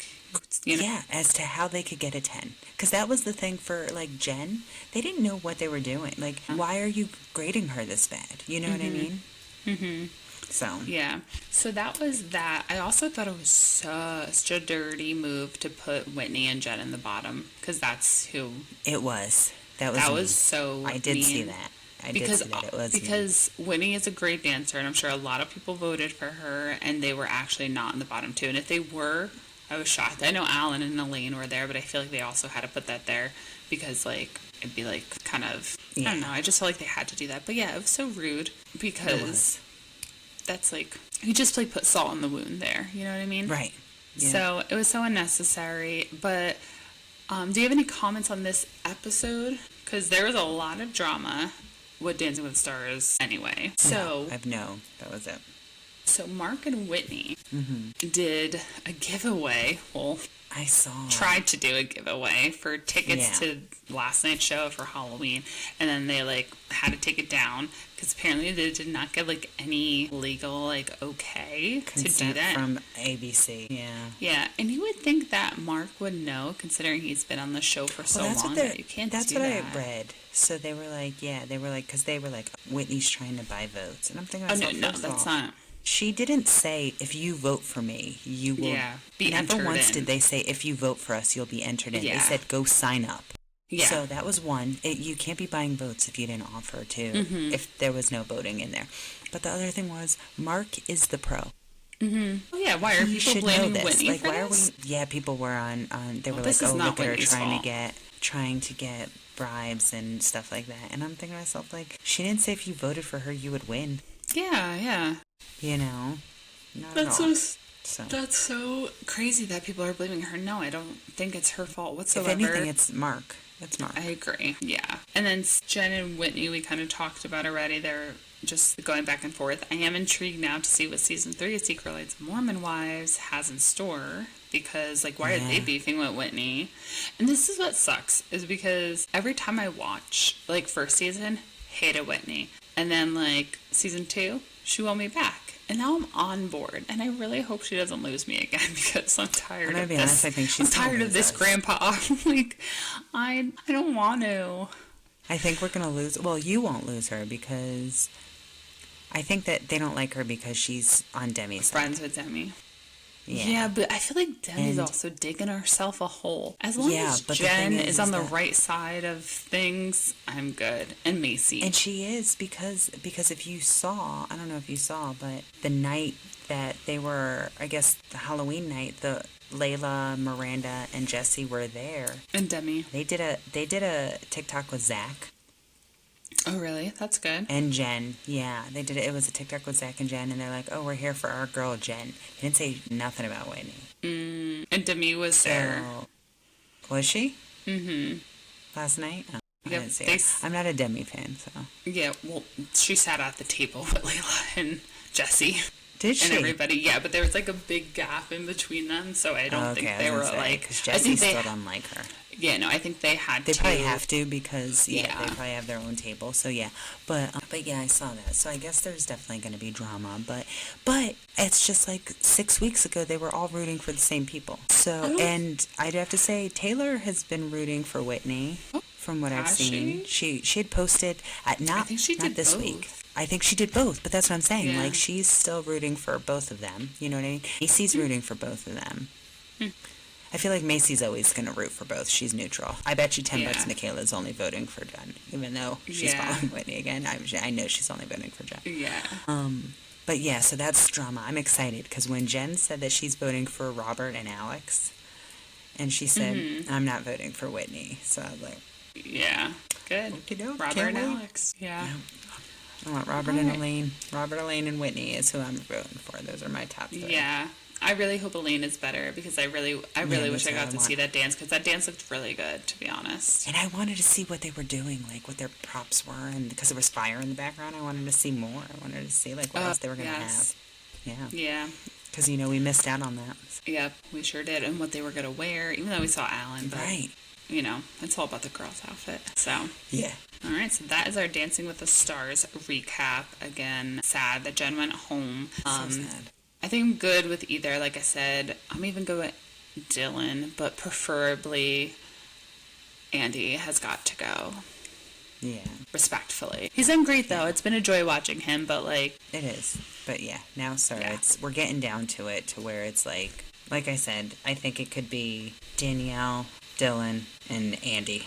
You know? Yeah, as to how they could get a 10. Because that was the thing for, like, Jen. They didn't know what they were doing. Like, why are you grading her this bad? You know what I mean? Mm-hmm. So. Yeah. So that was that. I also thought it was such a dirty move to put Whitney and Jen in the bottom. Because that's who... It was. That was so I did mean. see that. Because Whitney is a great dancer, and I'm sure a lot of people voted for her, and they were actually not in the bottom two. And if they were, I was shocked. I know Alan and Elaine were there, but I feel like they also had to put that there because, like, it'd be, like, kind of, I don't know. I just felt like they had to do that. But, yeah, it was so rude because that's, like, you just, like, put salt in the wound there. You know what I mean? Right. Yeah. So it was so unnecessary. But do you have any comments on this episode? Because there was a lot of drama with Dancing with the Stars anyway. So that was it. So Mark and Whitney did a giveaway. Well, I saw. Tried to do a giveaway for tickets to last night's show for Halloween, and then they like had to take it down because apparently they did not get like any legal like consent to do that from ABC. Yeah. Yeah, and you would think that Mark would know, considering he's been on the show for so long that you can't. That's what I read. So they were like, because they were like, Whitney's trying to buy votes, and I'm thinking, no, that's not. She didn't say, if you vote for me, you will be entered in. Never once did they say, if you vote for us, you'll be entered in. Yeah. They said, go sign up. Yeah. So that was one. You can't be buying votes if you didn't offer to, if there was no voting in there. But the other thing was, Mark is the pro. Mm-hmm. Oh, yeah, why are people blaming Whitney like, for why this? Yeah, people were on they were like, oh, look at her trying to get bribes and stuff like that. And I'm thinking to myself, like, she didn't say if you voted for her, you would win. Yeah. You know? That's so crazy that people are blaming her. No, I don't think it's her fault whatsoever. If anything, it's Mark. It's Mark. I agree. Yeah. And then Jen and Whitney, we kind of talked about already. They're just going back and forth. I am intrigued now to see what season 3 of Secret Lights of Mormon Wives has in store. Because, like, why are they beefing with Whitney? And this is what sucks, is because every time I watch, like, first season, hated Whitney. And then, like, season 2, she won me back. And now I'm on board. And I really hope she doesn't lose me again because I'm tired of this. Honest, I think she's tired of this grandpa. Like, I don't want to. I think we're going to lose. Well, you won't lose her because I think that they don't like her because she's on Demi's side. Friends with Demi. Yeah, but I feel like Demi's also digging herself a hole. As long as Jen is on the right side of things, I'm good. And Macy. And she is because if you saw, I don't know if you saw, but the night that they were, I guess the Halloween night, the Layla, Miranda, and Jesse were there. And Demi. They did a TikTok with Zach. Oh, really? That's good. And Jen. Yeah, they did it. It was a TikTok with Zach and Jen, and they're like, oh, we're here for our girl, Jen. They didn't say nothing about Whitney. And Demi was there. Was she? Mm-hmm. Last night? Oh, I didn't see it. I'm not a Demi fan, so. Yeah, well, she sat at the table with Layla and Jesse. Did she? And everybody, yeah, but there was like a big gap in between them, so I don't think they were like. Because Jesse still don't like her. Yeah, no, I think they had to. They probably have to because they probably have their own table. So yeah, but yeah, I saw that. So I guess there's definitely going to be drama. But it's just like 6 weeks ago they were all rooting for the same people. So and I'd have to say Taylor has been rooting for Whitney. From what I've seen, she had posted not this week. I think she did both, but that's what I'm saying. Yeah. Like she's still rooting for both of them. You know what I mean? Macy's rooting for both of them. I feel like Macy's always going to root for both. She's neutral. I bet you $10 Michaela's only voting for Jen, even though she's following Whitney again. I know she's only voting for Jen. Yeah. But yeah, so that's drama. I'm excited because when Jen said that she's voting for Robert and Alex, and she said, I'm not voting for Whitney. So I was like, yeah, good. Robert and Alex. Yeah. I want Robert and Elaine. Robert, Elaine, and Whitney is who I'm voting for. Those are my top three. Yeah. I really hope Elaine is better because I really wish I got to see that dance because that dance looked really good, to be honest. And I wanted to see what they were doing, like what their props were, and because there was fire in the background, I wanted to see more. I wanted to see like what else they were going to have. Yeah. Yeah. Because, we missed out on that. Yep, we sure did. And what they were going to wear, even though we saw Alan. But, right. It's all about the girl's outfit. So. Yeah. All right, so that is our Dancing with the Stars recap. Again, sad that Jen went home. So sad. I think I'm good with either. Like I said, I'm even good with Dylan, but preferably Andy has got to go. Yeah. Respectfully. He's done great, though. It's been a joy watching him, but like... It is. But yeah, now, we're getting down to it to where it's like I said, I think it could be Danielle, Dylan, and Andy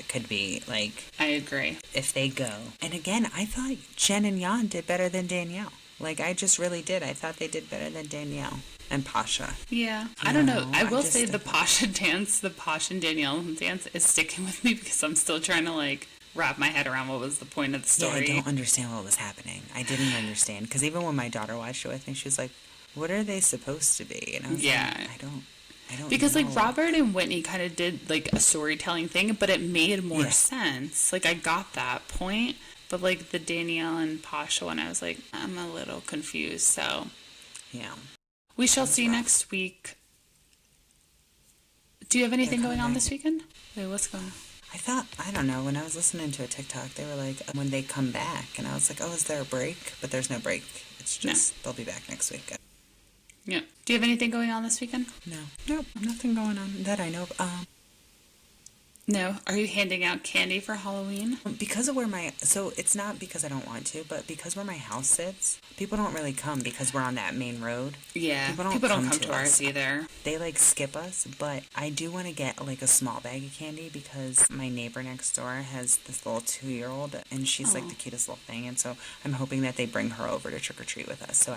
could be like... I agree. If they go. And again, I thought Jen and Jan did better than Danielle. Like, I just really did. I thought they did better than Danielle and Pasha. Yeah. I don't know. I will say the Pasha dance, the Pasha and Danielle dance is sticking with me because I'm still trying to, like, wrap my head around what was the point of the story. Yeah, I don't understand what was happening. I didn't understand. Because even when my daughter watched it with me, she was like, what are they supposed to be? And I was like, I don't because, know. like, Robert and Whitney kind of did, like, a storytelling thing, but it made more sense. Like, I got that point. But, like, the Danielle and Pasha one, I was like, I'm a little confused, so. Yeah. We shall see next week. Do you have anything going on this weekend? Wait, what's going on? I don't know, when I was listening to a TikTok, they were like, when they come back, and I was like, oh, is there a break? But there's no break. It's just, they'll be back next week. Yeah. Do you have anything going on this weekend? No. Nope, nothing going on that I know of. No. Are you handing out candy for Halloween? Because of so it's not because I don't want to, but because where my house sits, people don't really come because we're on that main road. Yeah. People don't come to ours either. They like skip us, but I do want to get like a small bag of candy because my neighbor next door has this little 2-year-old and she's like the cutest little thing. And so I'm hoping that they bring her over to trick or treat with us. So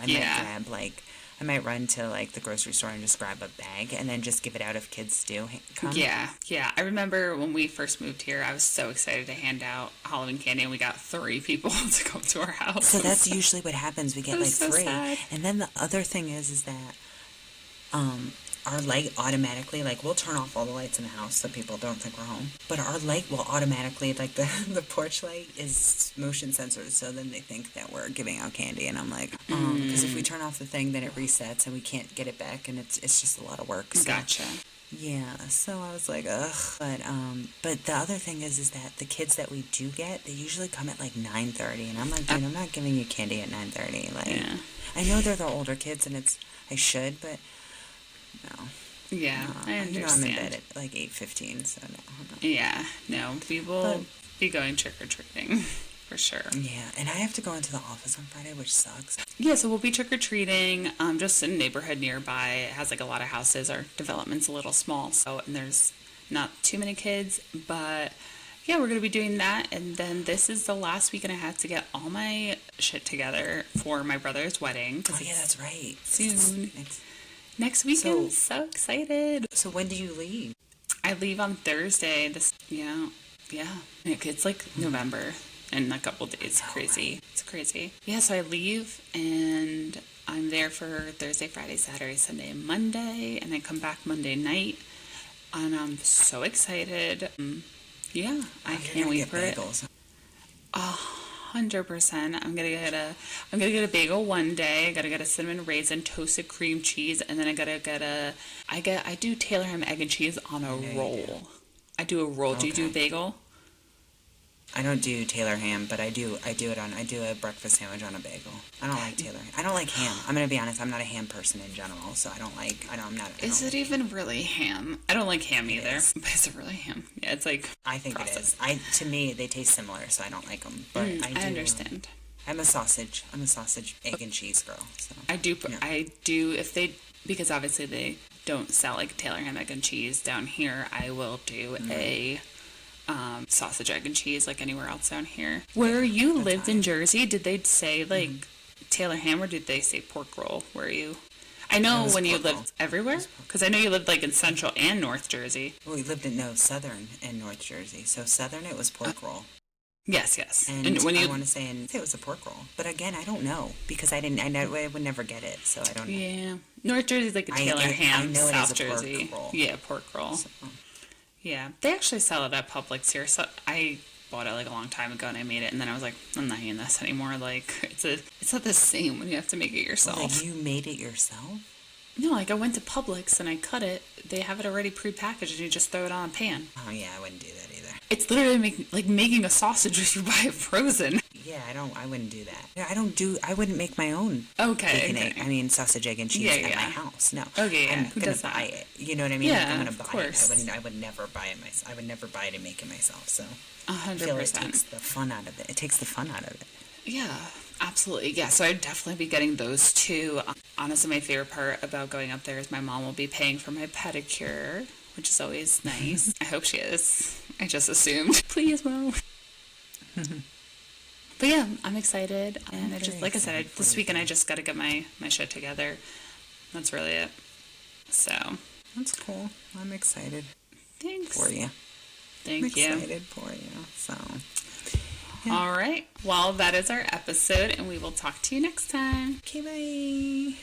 I might run to, like, the grocery store and just grab a bag and then just give it out if kids do come. Yeah. I remember when we first moved here, I was so excited to hand out Halloween candy, and we got 3 people to come to our house. So that's usually what happens. We get, like, 3. Sad. And then the other thing is that our light automatically, like, we'll turn off all the lights in the house so people don't think we're home. But our light will automatically, like, the porch light is motion censored, so then they think that we're giving out candy. And I'm like, because if we turn off the thing, then it resets and we can't get it back, and it's just a lot of work. So. Gotcha. Yeah, so I was like, ugh. But the other thing is that the kids that we do get, they usually come at like 9:30, and I'm like, dude, I'm not giving you candy at 9:30. Like, I know they're the older kids, and I should, but no. Yeah, I understand. I'm in bed at like 8:15, so no. Yeah, no, we will be going trick or treating. For sure. Yeah, and I have to go into the office on Friday, which sucks. Yeah, so we'll be trick-or-treating just in a neighborhood nearby. It has like a lot of houses. Our development's a little small, and there's not too many kids. But yeah, we're going to be doing that. And then this is the last weekend I have to get all my shit together for my brother's wedding. Oh, yeah, that's right. Soon. Next weekend. So excited. So when do you leave? I leave on Thursday. Yeah. It's like November. In a couple days. Crazy. Right. It's crazy. Yeah, so I leave and I'm there for Thursday, Friday, Saturday, Sunday, and Monday, and I come back Monday night. And I'm so excited. Yeah, I can't wait for it. 100%. I'm gonna get a bagel one day. I gotta get a cinnamon raisin toasted cream cheese, and then I do Taylor ham egg and cheese on a roll. I do a roll. Okay. Do you do a bagel? I don't do Taylor ham, but I do a breakfast sandwich on a bagel. I don't like Taylor. I don't like ham. I'm gonna be honest. I'm not a ham person in general, so I'm not. Is it even really ham? I don't like ham either. But is it really ham? Yeah, it's like. I think processed. It is. To me, they taste similar, so I don't like them. But I understand. I'm a sausage egg and cheese girl. So. I do. Because obviously they don't sell like Taylor ham egg and cheese down here. I will do a. Sausage, egg, and cheese like anywhere else down here. Where you lived in Jersey, did they say like Taylor ham or did they say pork roll? Where you? I know when you lived everywhere because I know you lived like in Central and North Jersey. Well, we lived in Southern and North Jersey. So Southern it was pork roll. Yes. And when I want to say it was a pork roll. But again, I don't know because I would never get it, so I don't know. Yeah. North Jersey's like a Taylor ham. I know South it is a Jersey. pork roll. Yeah, pork roll. So. Yeah. They actually sell it at Publix here. So I bought it like a long time ago and I made it and then I was like, I'm not eating this anymore. Like it's not the same when you have to make it yourself. Like you made it yourself? No, like I went to Publix and I cut it. They have it already prepackaged and you just throw it on a pan. Oh yeah, I wouldn't do that either. It's literally like making a sausage if you buy it frozen. Yeah, I wouldn't do that. I wouldn't make my own bacon, egg. I mean, sausage, egg, and cheese at my house. No. Okay, yeah. I'm going to buy it. You know what I mean? Yeah, like, I'm going to buy it. I would never buy it myself. I would never buy it and make it myself. So 100%. I feel like it takes the fun out of it. It takes the fun out of it. Yeah, absolutely. Yeah, so I'd definitely be getting those two. Honestly, my favorite part about going up there is my mom will be paying for my pedicure, which is always nice. I hope she is. I just assumed. Please, Mom. But yeah, I'm excited. And I just, like I said, this weekend I just got to get my shit together. That's really it. So. That's cool. I'm excited. Thanks. For you. Thank you. I'm excited for you. So. Yeah. All right. Well, that is our episode, and we will talk to you next time. Okay, bye.